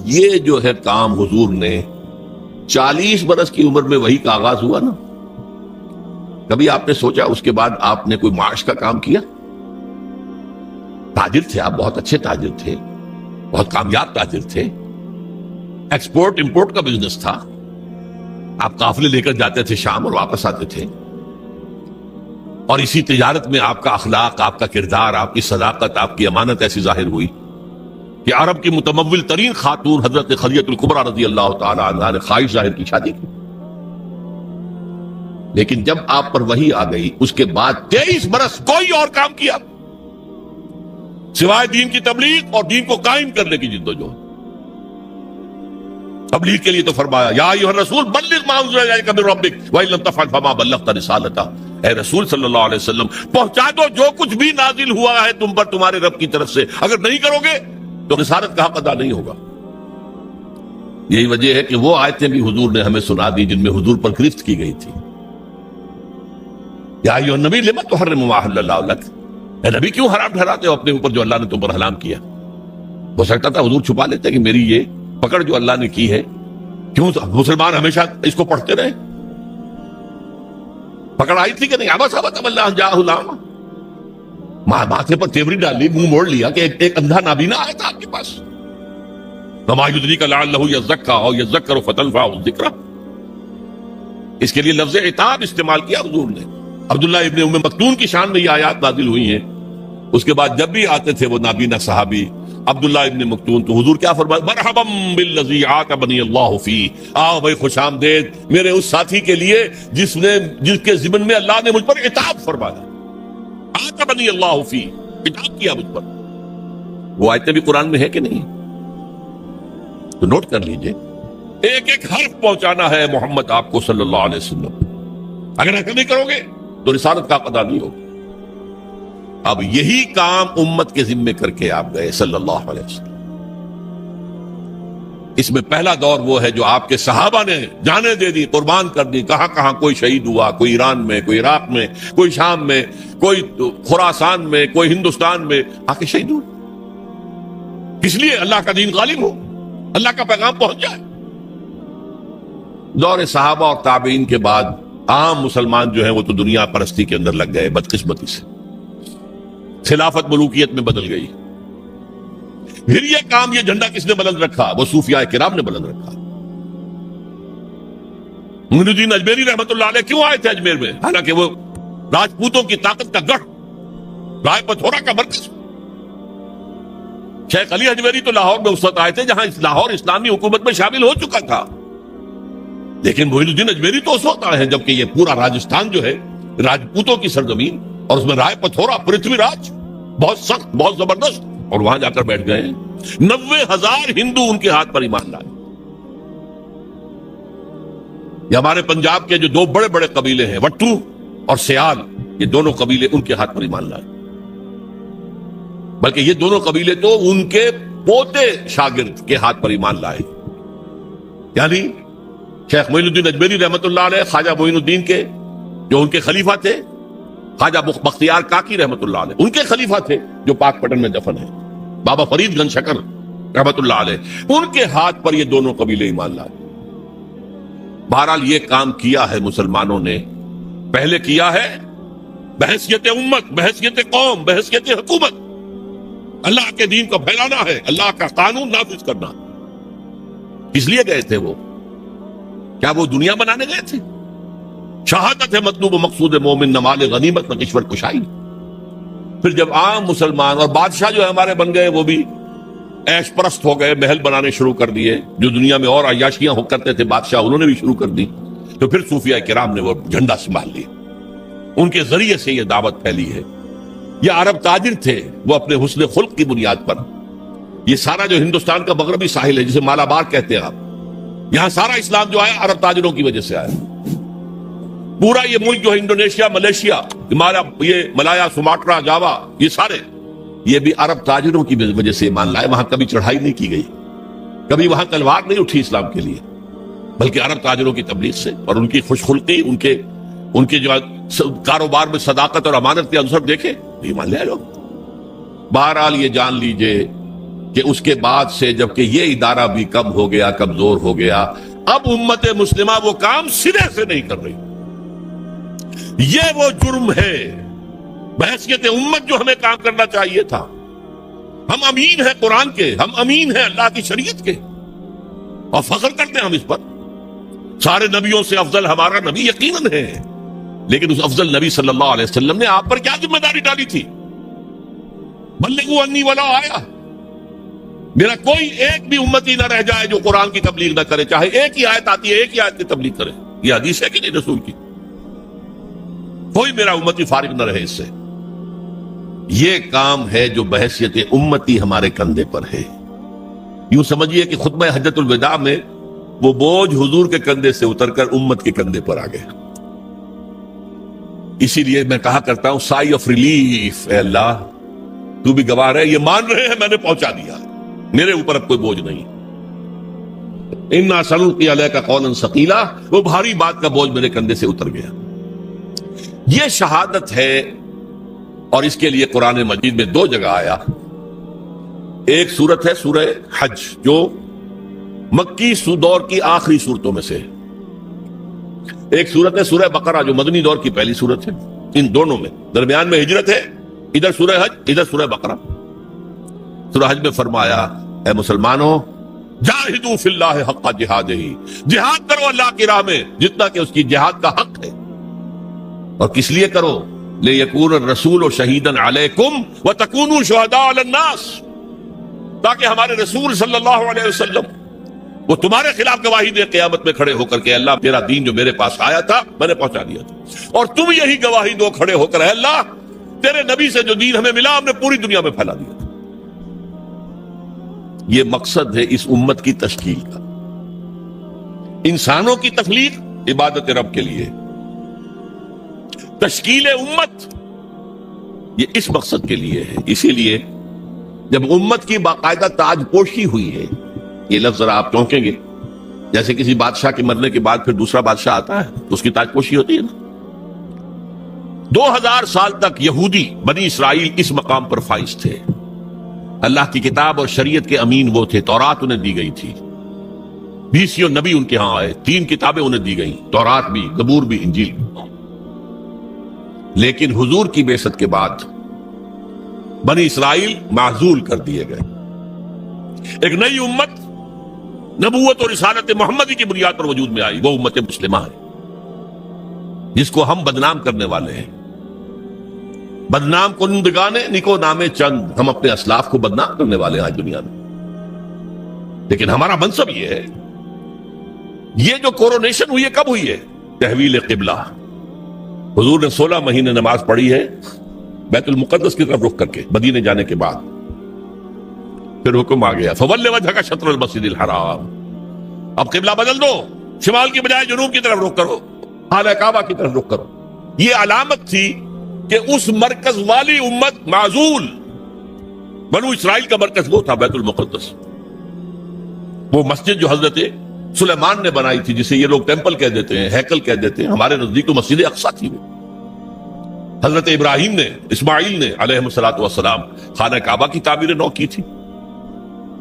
S3: یہ جو ہے کام حضور نے 40 برس کی عمر میں وہی کا آغاز ہوا نا. کبھی آپ نے سوچا اس کے بعد آپ نے کوئی معاش کا کام کیا؟ تاجر تھے آپ، بہت اچھے تاجر تھے، بہت کامیاب تاجر تھے، ایکسپورٹ امپورٹ کا بزنس تھا، آپ قافلے لے کر جاتے تھے شام اور واپس آتے تھے، اور اسی تجارت میں آپ کا اخلاق، آپ کا کردار، آپ کی صداقت، آپ کی امانت ایسی ظاہر ہوئی کہ عرب کی متمول ترین خاتون حضرت خدیجہ الکبریٰ رضی اللہ تعالی عنہا نے خواہش ظاہر کی شادی کی. لیکن جب آپ پر وحی آ گئی اس کے بعد 23 برس کوئی اور کام کیا سوائے دین کی تبلیغ اور دین کو قائم کرنے کی جدوجہد. تبلیغ کے لیے تو فرمایا یا ایھا الرسول بلغ ما انزل الیک من ربک وان لم تفعل فما بلغت رسالتہ. اے رسول صلی اللہ علیہ وسلم پہنچا دو جو کچھ بھی نازل ہوا ہے تم پر تمہارے رب کی طرف سے، اگر نہیں کرو گے تو رسالت کا حق ادا نہیں ہوگا۔ یہی وجہ ہے کہ وہ آیتیں بھی حضور نے ہمیں سنا دی جن میں حضور پر گرفت کی گئی تھی۔ یا ایھا النبی لما تحرم ما احل اللہ لک، اے نبی کیوں حرام ٹھہراتے ہو اپنے اوپر جو اللہ نے تم پر حلال کیا؟ ہو سکتا تھا حضور چھپا لیتے کہ میری یہ پکڑ جو اللہ نے کی ہے، کیوں مسلمان ہمیشہ اس کو پڑھتے رہے؟ پکڑ آئی تھی کہ نہیں؟ ابا صاحب اللہ جاءہ العامہ، ماتھے پر تیوری ڈالی، منہ موڑ لیا کہ ایک اندھا نابینا آیا تھا آپ کے پاس۔ وما یدریک لعلہ یزکی او یذکر فتنفعہ الذکرہ، اس کے لیے لفظ عتاب استعمال کیا حضور نے۔ عبداللہ ابن ام مکتوم کی شان میں یہ آیات نازل ہوئی ہیں۔ اس کے بعد جب بھی آتے تھے وہ نابینا صحابی عبداللہ ابن مکتوم تو حضور کیا فرمایا؟ مرحبا بالذی عاتبنی اللہ فیہ، آؤ بھائی خوش آمدید میرے اس ساتھی کے لیے جس کے ضمن میں اللہ نے مجھ پر عتاب فرمایا، عاتبنی اللہ فیہ، عتاب کیا مجھ پر۔ وہ آیتیں بھی قرآن میں ہے کہ نہیں؟ تو نوٹ کر لیجئے، ایک ایک حرف پہنچانا ہے محمد آپ کو صلی اللہ علیہ وسلم، اگر ایسا نہیں کرو گے تو رسالت کا ادا نہیں ہوگا۔ اب یہی کام امت کے ذمے کر کے آپ گئے صلی اللہ علیہ وسلم۔ اس میں پہلا دور وہ ہے جو آپ کے صحابہ نے جانیں دے دی، قربان کر دی، کہاں کہاں کوئی شہید ہوا، کوئی ایران میں، کوئی عراق میں، کوئی شام میں، کوئی خراسان میں، کوئی ہندوستان میں آ کے شہید ہوئے، اس لیے اللہ کا دین غالب ہو، اللہ کا پیغام پہنچ جائے۔ دور صحابہ اور تابعین کے بعد عام مسلمان جو ہیں وہ تو دنیا پرستی کے اندر لگ گئے بدقسمتی سے، خلافت ملوکیت میں بدل گئی۔ پھر یہ کام، یہ جھنڈا کس نے بلند رکھا؟ وہ صوفیاء کرام نے بلند رکھا۔ معین الدین اجمیری رحمت اللہ علیہ کیوں آئے تھے اجمیر میں؟ حالانکہ وہ راجپوتوں کی طاقت کا گڑھ، رائے پتھورا کا مرکز۔ شیخ علی اجمیری تو لاہور میں اس وقت آئے تھے جہاں لاہور اسلامی حکومت میں شامل ہو چکا تھا، لیکن معین الدین اجمیری تو اس وقت آئے ہیں جبکہ یہ پورا راجستھان جو ہے راجپوتوں کی سرزمین، اور اس میں رائے پتھورا پرتھوی راج بہت سخت، بہت زبردست، اور وہاں جا کر بیٹھ گئے ہیں۔ 90,000 ہندو ان کے ہاتھ پر ایمان لائے۔ یہ ہمارے پنجاب کے جو دو بڑے بڑے قبیلے ہیں وٹو اور سیال، یہ دونوں قبیلے ان کے ہاتھ پر ایمان لائے، بلکہ یہ دونوں قبیلے تو ان کے پوتے شاگرد کے ہاتھ پر ایمان لائے۔ یعنی شیخ معین الدین اجمیری رحمت اللہ علیہ خواجہ معین الدین کے جو ان کے خلیفہ تھے، خواجہ بختیار کاکی رحمت اللہ علیہ ان کے خلیفہ تھے جو پاک پٹن میں دفن ہے، بابا فرید گنج شکر رحمت اللہ علیہ، ان کے ہاتھ پر یہ دونوں قبیلے ایمان لائے۔ بہرحال یہ کام کیا ہے مسلمانوں نے، پہلے کیا ہے بحیثیت امت، بحیثیت قوم، بحیثیت حکومت، اللہ کے دین کو پھیلانا ہے، اللہ کا قانون نافذ کرنا۔ اس لیے گئے تھے وہ، کیا وہ دنیا بنانے گئے تھے؟ شہادت ہے مطلوب و مقصود مومن، نہ مال غنیمت نہ کشور کشائی۔ پھر جب عام مسلمان اور بادشاہ جو ہمارے بن گئے وہ بھی عیش پرست ہو گئے، محل بنانے شروع کر دیے، جو دنیا میں اور عیاشیاں ہو کرتے تھے بادشاہ انہوں نے بھی شروع کر دی، تو پھر صوفیاء کرام نے وہ جھنڈا سنبھال لیا، ان کے ذریعے سے یہ دعوت پھیلی ہے۔ یہ عرب تاجر تھے، وہ اپنے حسن خلق کی بنیاد پر، یہ سارا جو ہندوستان کا مغربی ساحل ہے جسے مالابار کہتے ہیں آپ، یہاں سارا اسلام جو آیا عرب تاجروں کی وجہ سے آیا۔ پورا یہ ملک جو ہے انڈونیشیا، ملیشیا، یہ ملایا، سماٹرا، جاوا، یہ سارے یہ بھی عرب تاجروں کی وجہ سے ایمان لائے۔ وہاں کبھی چڑھائی نہیں کی گئی، کبھی وہاں تلوار نہیں اٹھی اسلام کے لیے، بلکہ عرب تاجروں کی تبلیغ سے اور ان کی خوش خلقی، ان کے جو کاروبار میں صداقت اور امانت کے عنصر دیکھے ایمان لے لوگ۔ بہرحال یہ جان لیجئے کہ اس کے بعد سے جبکہ یہ ادارہ بھی کم ہو گیا، کمزور ہو گیا، اب امت مسلمہ وہ کام سرے سے نہیں کر رہی۔ یہ وہ جرم ہے بحیثیت امت جو ہمیں کام کرنا چاہیے تھا۔ ہم امین ہیں قرآن کے، ہم امین ہیں اللہ کی شریعت کے، اور فخر کرتے ہیں ہم اس پر۔ سارے نبیوں سے افضل ہمارا نبی یقیناً ہے، لیکن اس افضل نبی صلی اللہ علیہ وسلم نے آپ پر کیا ذمہ داری ڈالی تھی؟ بلغوا انی ولا آیا، میرا کوئی ایک بھی امتی نہ رہ جائے جو قرآن کی تبلیغ نہ کرے، چاہے ایک ہی آیت آتی ہے ایک ہی آیت کی تبلیغ کرے۔ یہ حدیث ہے کہ نہیں رسول کی؟ کوئی میرا امتی فارغ نہ رہے اس سے۔ یہ کام ہے جو بحیثیت امتی ہمارے کندھے پر ہے۔ یوں سمجھیے کہ خطبہ حجۃ الوداع میں وہ بوجھ حضور کے کندھے سے اتر کر امت کے کندھے پر آ گیا۔ اسی لیے میں کہا کرتا ہوں سائی آف ریلیف، اے اللہ تو بھی گواہ ہے، یہ مان رہے ہیں میں نے پہنچا دیا، میرے اوپر اب کوئی بوجھ نہیں۔ انا سنلقی علیک قولا ثقیلا، وہ بھاری بات کا بوجھ میرے کندھے سے اتر گیا۔ یہ شہادت ہے، اور اس کے لیے قرآن مجید میں 2 جگہ آیا۔ ایک سورت ہے سورہ حج، جو مکی دور کی آخری صورتوں میں سے، ایک سورت ہے سورہ بقرہ جو مدنی دور کی پہلی سورت ہے۔ ان دونوں میں درمیان میں ہجرت ہے، ادھر سورہ حج ادھر سورہ بقرہ۔ سورہ حج میں فرمایا اے مسلمانوں جاہدوا فی اللہ حق جہادہ، جہاد کرو اللہ کی راہ میں جتنا کہ اس کی جہاد کا حق ہے، اور کس لیے کرو؟ لیکون الرسول شہیدا علیکم وتکونوا شہداء علی الناس، تاکہ ہمارے رسول صلی اللہ علیہ وسلم وہ تمہارے خلاف گواہی دے قیامت میں کھڑے ہو کر کے اللہ تیرا دین جو میرے پاس آیا تھا میں نے پہنچا دیا تھا، اور تم یہی گواہی دو کھڑے ہو کر اے اللہ تیرے نبی سے جو دین ہمیں ملا ہم نے پوری دنیا میں پھیلا دیا تھا۔ یہ مقصد ہے اس امت کی تشکیل کا، انسانوں کی تخلیق عبادت رب کے لیے، تشکیل امت یہ اس مقصد کے لیے ہے۔ اسی لیے جب امت کی باقاعدہ تاج پوشی ہوئی ہے، یہ لفظ ذرا آپ چونکیں گے، جیسے کسی بادشاہ کے مرنے کے بعد پھر دوسرا بادشاہ آتا ہے تو اس کی تاج پوشی ہوتی ہے نا۔ 2000 سال تک یہودی بنی اسرائیل اس مقام پر فائز تھے، اللہ کی کتاب اور شریعت کے امین وہ تھے، تورات انہیں دی گئی تھی، 20 نبی ان کے ہاں آئے، 3 کتابیں انہیں دی گئیں، تورات بھی، زبور بھی، انجیل بھی۔ لیکن حضور کی بعثت کے بعد بنی اسرائیل معزول کر دیے گئے، ایک نئی امت نبوت اور رسالت محمدی کی بنیاد پر وجود میں آئی، وہ امت مسلمہ ہے جس کو ہم بدنام کرنے والے ہیں۔ بدنام کنندگان نکو نامے چند، ہم اپنے اسلاف کو بدنام کرنے والے ہیں آج دنیا میں، لیکن ہمارا منصب یہ ہے۔ یہ جو کورونیشن ہوئی ہے کب ہوئی ہے؟ تحویل قبلہ، حضور نے 16 مہینے نماز پڑھی ہے بیت المقدس کی طرف رخ کر کے مدینے جانے کے بعد، پھر حکم آ گیا فول وجہک شطر المسجد الحرام، اب قبلہ بدل دو، شمال کی بجائے جنوب کی طرف رخ کرو، خانہ کعبہ کی طرف رخ کرو۔ یہ علامت تھی کہ اس مرکز والی امت معزول، بنو اسرائیل کا مرکز وہ تھا بیت المقدس، وہ مسجد جو حضرت سلیمان نے بنائی تھی، جسے یہ لوگ ٹیمپل کہہ دیتے ہیں، ہیکل کہہ دیتے ہیں، ہمارے نزدیک تو مسجد اقصیٰ تھی وہ۔ حضرت ابراہیم نے، اسماعیل نے علیہ الصلوۃ والسلام خانہ کعبہ کی تعمیر نو کی تھی،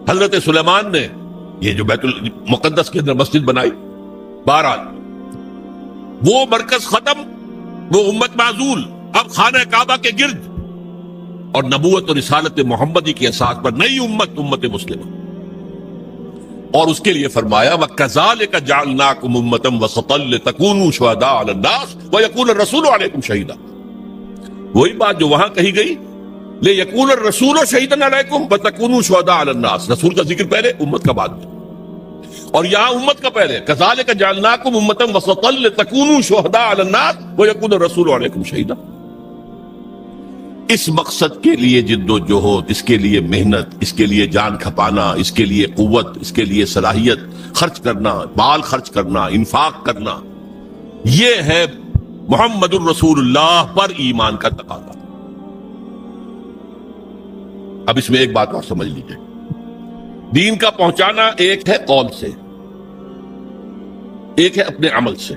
S3: حضرت سلیمان نے یہ جو بیت المقدس کے اندر مسجد بنائی۔ بہرحال وہ مرکز ختم، وہ امت معزول، اب خانہ کعبہ کے گرد اور نبوت اور رسالت محمدی کی اساس پر نئی امت، امت مسلمہ، اور اس کے لیے فرمایا وَكَذَلِكَ جَعَلْنَاكُمْ أُمَّةً وَسَطًا لِتَكُونُوا شُهَدَاءَ عَلَى النَّاسِ وَيَكُونَ الرَّسُولُ عَلَيْكُمْ شَهِيدًا، وہی بات جو وہاں کہی گئی لِيَكُونَ الرَّسُولُ شَهِيدًا عَلَيْكُمْ وَتَكُونُوا شُهَدَاءَ عَلَى النَّاسِ، رسول کا ذکر پہلے، امت کا بعد میں، اور یہاں امت کا پہلے كَذَلِكَ جَعَلْنَاكُمْ أُمَّةً وَسَطًا لِتَكُونُوا شُهَدَاءَ عَلَى النَّاسِ وَيَكُونَ الرَّسُولُ عَلَيْكُمْ شَهِيدًا۔ اس مقصد کے لیے جد و جہد، اس کے لیے محنت، اس کے لیے جان کھپانا، اس کے لیے قوت، اس کے لیے صلاحیت خرچ کرنا، مال خرچ کرنا، انفاق کرنا، یہ ہے محمد الرسول اللہ پر ایمان کا تقاضا۔ اب اس میں ایک بات اور سمجھ لیجئے، دین کا پہنچانا ایک ہے قول سے، ایک ہے اپنے عمل سے۔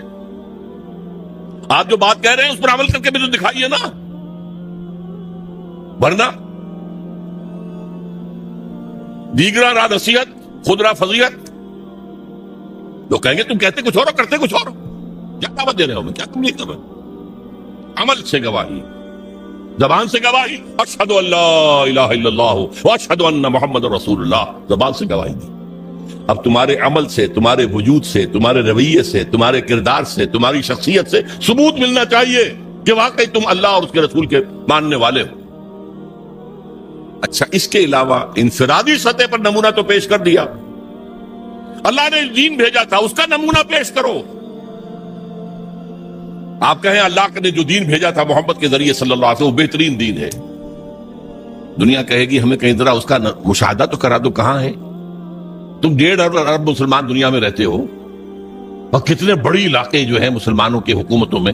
S3: آپ جو بات کہہ رہے ہیں اس پر عمل کر کے بھی تو دکھائیے نا، ورنہ دیگرا را نصیحت خود را فضیحت، لوگ کہیں گے تم کہتے کچھ اور کرتے کچھ اور، کیا دعوت دے رہے ہو، میں کیا تم نہیں کر رہے؟ عمل سے گواہی، زبان سے گواہی، اشہد ان لا الہ الا اللہ واشہد ان محمد رسول اللہ، زبان سے گواہی دی۔ اب تمہارے عمل سے، تمہارے وجود سے، تمہارے رویے سے، تمہارے کردار سے، تمہاری شخصیت سے ثبوت ملنا چاہیے کہ واقعی تم اللہ اور اس کے رسول کے ماننے والے ہو۔ اچھا، اس کے علاوہ انفرادی سطح پر نمونہ تو پیش کر دیا، اللہ نے دین بھیجا تھا اس کا نمونہ پیش کرو۔ آپ کہیں اللہ نے جو دین بھیجا تھا محمد کے ذریعے صلی اللہ علیہ وسلم وہ بہترین دین ہے، دنیا کہے گی ہمیں کہیں ذرا اس کا مشاہدہ تو کرا دو، کہاں ہے؟ تم 1.5 ارب مسلمان دنیا میں رہتے ہو، اور کتنے بڑی علاقے جو ہیں مسلمانوں کے حکومتوں میں،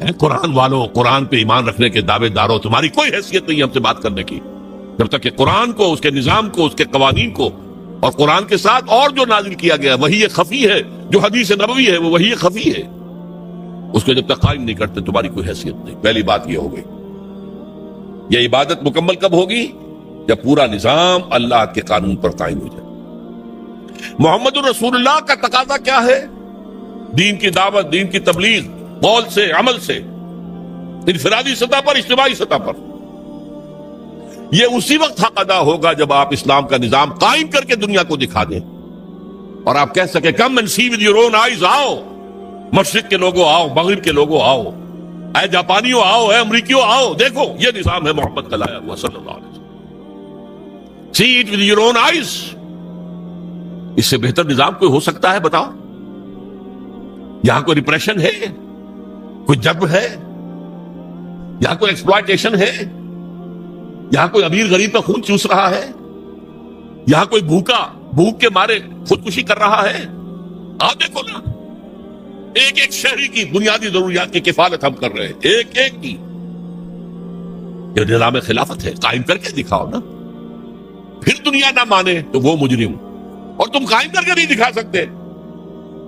S3: اے قرآن والوں، قرآن پہ ایمان رکھنے کے دعوے داروں، تمہاری کوئی حیثیت نہیں ہم سے بات کرنے کی جب تک کہ قرآن کو، اس کے نظام کو، اس کے قوانین کو اور قرآن کے ساتھ اور جو نازل کیا گیا وہی خفی ہے، جو حدیث نبوی ہے وہ وہی خفی ہے، اس کو جب تک قائم نہیں کرتے تمہاری کوئی حیثیت نہیں۔ پہلی بات یہ ہو گئی۔ یہ عبادت مکمل کب ہوگی؟ جب پورا نظام اللہ کے قانون پر قائم ہو جائے۔ محمد الرسول اللہ کا تقاضا کیا ہے؟ دین کی دعوت، دین کی تبلیغ، قول سے، عمل سے، انفرادی سطح پر، اجتماعی سطح پر۔ یہ اسی وقت حق ادا ہوگا جب آپ اسلام کا نظام قائم کر کے دنیا کو دکھا دیں اور آپ کہہ سکیں come and see with your own eyes, آؤ مشرق کے لوگوں آؤ، مغرب کے لوگوں آؤ، اے جاپانیوں آؤ، اے امریکیوں آؤ، دیکھو یہ نظام ہے محمد کا لایا ہوا صلی اللہ علیہ وسلم۔ See it with your own eyes. اس سے بہتر نظام کوئی ہو سکتا ہے؟ بتاؤ۔ یہاں کوئی ریپریشن ہے؟ کوئی جبر ہے؟ یہاں کوئی ایکسپلائٹیشن ہے؟ یہاں کوئی امیر غریب کا خون چوس رہا ہے؟ یہاں کوئی بھوک کے مارے خودکشی کر رہا ہے؟ آپ دیکھو نا، ایک ایک شہری کی بنیادی ضروریات کی کفالت ہم کر رہے ہیں، ایک ایک کی۔ یہ نظام خلافت ہے، قائم کر کے دکھاؤ نا۔ پھر دنیا نہ مانے تو وہ مجرم، اور تم قائم کر کے نہیں دکھا سکتے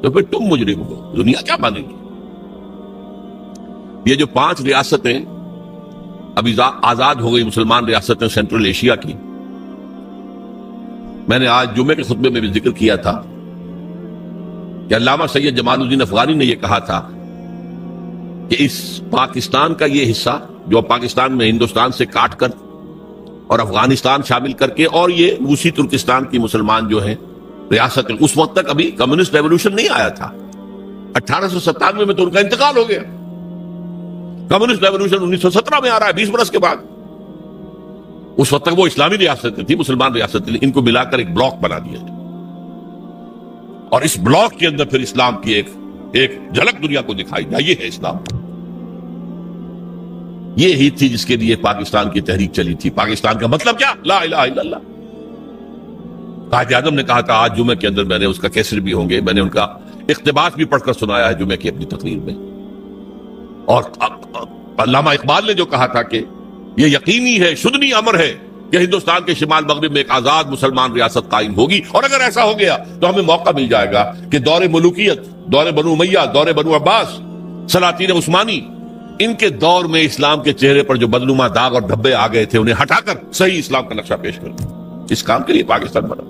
S3: تو پھر تم مجرم ہو، دنیا کیا مانے گی؟ یہ جو 5 ریاستیں ابھی آزاد ہو گئی، مسلمان ریاستیں سینٹرل ایشیا کی، میں نے آج جمعے کے خطبے میں بھی ذکر کیا تھا کہ علامہ سید جمال الدین افغانی نے یہ کہا تھا کہ اس پاکستان کا یہ حصہ جو پاکستان میں ہندوستان سے کاٹ کر اور افغانستان شامل کر کے اور یہ روسی ترکستان کی مسلمان جو ہیں ریاست، اس وقت تک ابھی کمیونسٹ ریولوشن نہیں آیا تھا۔ 1897 میں تو ان کا انتقال ہو گیا۔ کمیونسٹ ریولوشن 1917 میں آ رہا ہے، 20 برس کے بعد۔ اس وقت تک وہ اسلامی ریاستیں تھی، مسلمان ریاستیں، ان کو ملا کر ایک بلاک بنا دیا جائے اور اس بلاک کے اندر پھر اسلام کی ایک جھلک دنیا کو دکھائی جائے۔ یہ ہے اسلام، یہ ہی تھی جس کے لیے پاکستان کی تحریک چلی تھی۔ پاکستان کا مطلب کیا؟ لا الہ الا اللہ۔ قائد اعظم نے کہا تھا، آج جمعے کے اندر میں نے اس کا کیسر بھی ہوں گے، میں نے ان کا اقتباس بھی پڑھ کر سنایا ہے جمعے کی اپنی تقریر میں۔ اور علامہ اقبال نے جو کہا تھا کہ یہ یقینی ہے، شدنی امر ہے کہ ہندوستان کے شمال مغرب میں ایک آزاد مسلمان ریاست قائم ہوگی، اور اگر ایسا ہو گیا تو ہمیں موقع مل جائے گا کہ دور ملوکیت، دور بنو امیہ، دور بنو عباس، سلاطین عثمانی، ان کے دور میں اسلام کے چہرے پر جو بدنما داغ اور دھبے آ گئے تھے انہیں ہٹا کر صحیح اسلام کا نقشہ پیش کر دیا۔ اس کام کے لیے پاکستان بنا،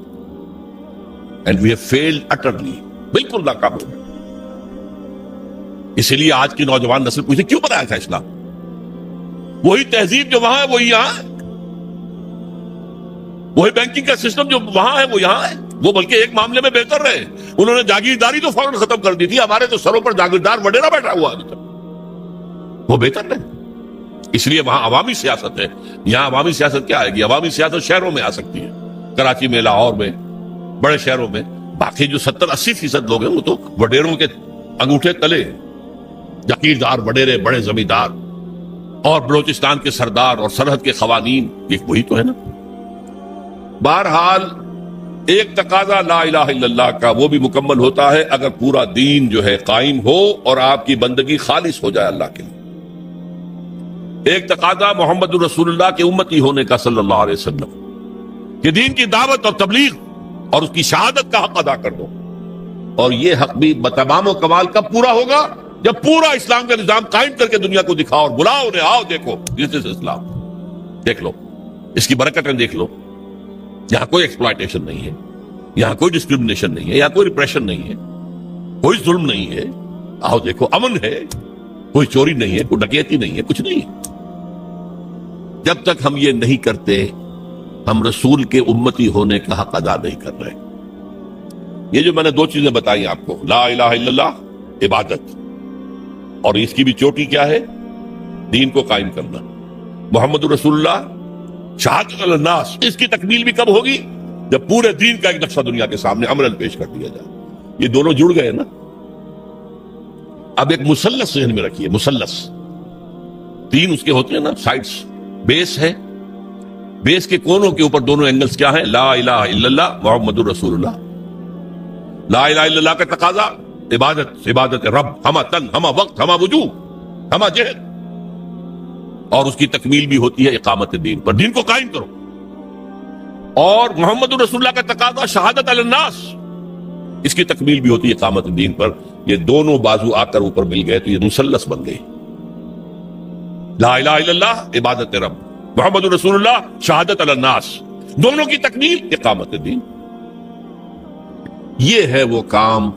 S3: and we have failed utterly, بالکل ناکام ہو گئے۔ اسی لیے آج کی نوجوان نسل پوچھے کیوں بنایا تھا اسلام؟ وہی تہذیب جو وہاں ہے وہی یہاں ہے، وہی بینکنگ کا سسٹم جو وہاں ہے وہ یہاں ہے۔ وہ بلکہ ایک معاملے میں بہتر رہے، انہوں نے جاگیرداری تو فوراً ختم کر دی تھی، ہمارے تو سروں پر جاگیردار وڈیرا بیٹھا ہوا ابھی تک، وہ بہتر رہے۔ اس لیے وہاں عوامی سیاست ہے، یہاں عوامی سیاست کیا آئے گی؟ عوامی سیاست شہروں میں آ سکتی ہے، کراچی میں، لاہور میں، بڑے شہروں میں۔ باقی جو 70-80% لوگ ہیں وہ تو وڈیروں کے انگوٹھے تلے، جاگیردار وڈیرے، بڑے زمیندار اور بلوچستان کے سردار اور سرحد کے قوانین، یہ وہی تو ہے نا۔ بہرحال ایک تقاضا لا الہ الا اللہ کا وہ بھی مکمل ہوتا ہے اگر پورا دین جو ہے قائم ہو اور آپ کی بندگی خالص ہو جائے اللہ کے لیے۔ ایک تقاضا محمد الرسول اللہ کے امتی ہونے کا صلی اللہ علیہ وسلم، کہ دین کی دعوت اور تبلیغ اور اس کی شہادت کا حق ادا کر دو، اور یہ حق بھی بتمام و کمال کب پورا ہوگا؟ جب پورا اسلام کا نظام قائم کر کے دنیا کو دکھاؤ اور بلاؤ انہیں، آؤ دیکھو دس از اسلام، دیکھ لو اس کی برکتیں، دیکھ لو یہاں کوئی ایکسپلائٹیشن نہیں ہے، یہاں کوئی ڈسکریمنیشن نہیں ہے، یہاں کوئی ریپریشن نہیں ہے، کوئی ظلم نہیں ہے، آؤ دیکھو امن ہے، کوئی چوری نہیں ہے، کوئی ڈکیتی نہیں ہے، کچھ نہیں ہے۔ جب تک ہم یہ نہیں کرتے ہم رسول کے امتی ہونے کا حق ادا نہیں کر رہے۔ یہ جو میں نے 2 چیزیں بتائی آپ کو، لا الہ الا اللہ، عبادت، اور اس کی بھی چوٹی کیا ہے؟ دین کو قائم کرنا۔ محمد رسول اللہ، شہادت علی الناس، اس کی تکمیل بھی کب ہوگی؟ جب پورے دین کا ایک نقشہ دنیا کے سامنے عملاً پیش کر دیا جائے۔ یہ دونوں جڑ گئے نا۔ اب ایک مثلث ذہن میں رکھیے، مثلث 3 اس کے ہوتے ہیں نا سائڈس، بیس ہے، بیس کے کونوں کے اوپر دونوں اینگلز کیا ہیں؟ لا الہ الا اللہ، محمد الرسول اللہ۔ لا الہ الا اللہ کا تقاضا عبادت، عبادت رب، ہمہ تن، ہمہ وقت، ہمہ وجوہ، ہمہ جہد، اور اس کی تکمیل بھی ہوتی ہے اقامت دین پر، دین کو قائم کرو. اور محمد رسول اللہ کا تقاضا شہادت علی الناس، اس کی تکمیل بھی ہوتی ہے اقامت دین پر. یہ دونوں بازو آ کر اوپر مل گئے تو یہ مثلث بن گئے. لا الہ الا اللہ عبادت رب، محمد رسول اللہ شہادت علی الناس، دونوں کی تکمیل اقامت دین. یہ ہے وہ کام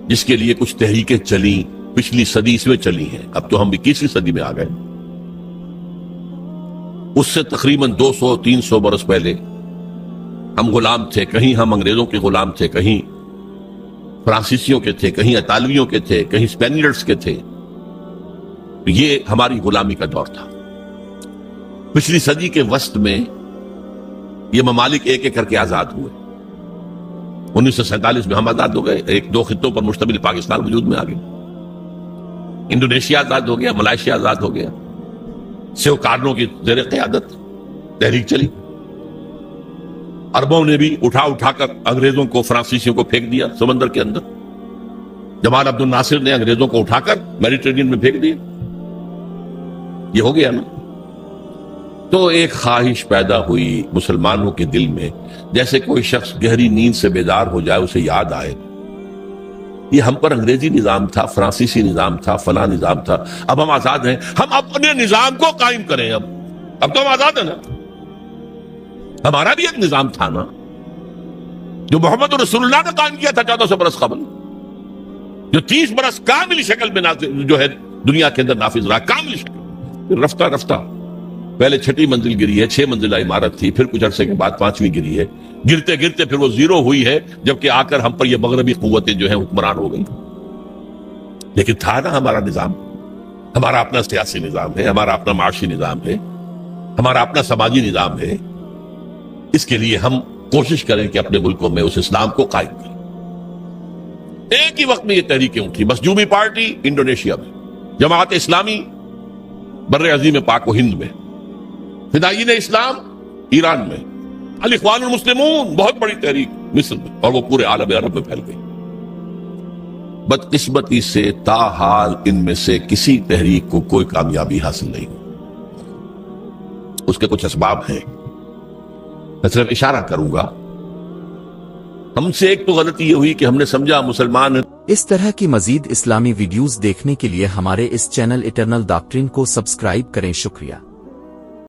S3: جس کے لیے کچھ تحریکیں چلیں، پچھلی صدی میں چلی ہیں. اب تو ہم 21ویں صدی میں آ گئے. اس سے تقریباً 200-300 برس پہلے ہم غلام تھے، کہیں ہم انگریزوں کے غلام تھے، کہیں فرانسیسیوں کے تھے، کہیں اطالویوں کے تھے، کہیں اسپینیئرز کے تھے. یہ ہماری غلامی کا دور تھا. پچھلی صدی کے وسط میں یہ ممالک ایک ایک کر کے آزاد ہوئے. 1947 میں ہم آزاد ہو گئے، 1-2 خطوں پر مشتمل پاکستان وجود میں آ گیا. انڈونیشیا آزاد ہو گیا، ملائیشیا آزاد ہو گیا. سیو کارنوں کی زیر قیادت تحریک چلی. عربوں نے بھی اٹھا اٹھا کر انگریزوں کو، فرانسیسیوں کو پھینک دیا سمندر کے اندر. جمال عبد الناصر نے انگریزوں کو اٹھا کر میڈیٹرینین میں پھینک دیا. یہ ہو گیا نا. تو ایک خواہش پیدا ہوئی مسلمانوں کے دل میں، جیسے کوئی شخص گہری نیند سے بیدار ہو جائے، اسے یاد آئے یہ ہم پر انگریزی نظام تھا، فرانسیسی نظام تھا، فلاں نظام تھا، اب ہم آزاد ہیں، ہم اپنے نظام کو قائم کریں. اب تو ہم آزاد ہیں نا. ہمارا بھی ایک نظام تھا نا جو محمد رسول اللہ نے قائم کیا تھا 1400 برس قبل، جو 30 برس کامل شکل میں جو ہے دنیا کے اندر نافذ رہا، کامل شکل. پھر رفتہ رفتہ پہلے 6 منزل گری ہے، 6 منزلہ عمارت تھی، پھر کچھ عرصے کے بعد 5ویں گری ہے. گرتے گرتے پھر وہ 0 ہوئی ہے، جبکہ آ کر ہم پر یہ مغربی قوتیں جو ہیں حکمران ہو گئی. لیکن تھا نا ہمارا نظام، ہمارا اپنا سیاسی نظام ہے، ہمارا اپنا معاشی نظام ہے، ہمارا اپنا سماجی نظام ہے. اس کے لیے ہم کوشش کریں کہ اپنے ملکوں میں اس اسلام کو قائم کریں. ایک ہی وقت میں یہ تحریکیں اٹھی. مظلومی پارٹی انڈونیشیا میں، جماعت اسلامی بر عظیم پاک و ہند میں، فدائین اسلام ایران میں، الاخوان المسلمون بہت بڑی تحریک مصر میں، اور وہ پورے عالم عرب میں پھیل گئی. بدقسمتی سے تاحال ان میں سے کسی تحریک کو کوئی کامیابی حاصل نہیں ہوئی. اس کے کچھ اسباب ہیں، میں صرف اشارہ کروں گا. ہم سے ایک تو غلطی یہ ہوئی کہ ہم نے سمجھا مسلمان.
S1: اس طرح کی مزید اسلامی ویڈیوز دیکھنے کے لیے ہمارے اس چینل اٹرنل ڈاکٹرین کو سبسکرائب کریں. شکریہ.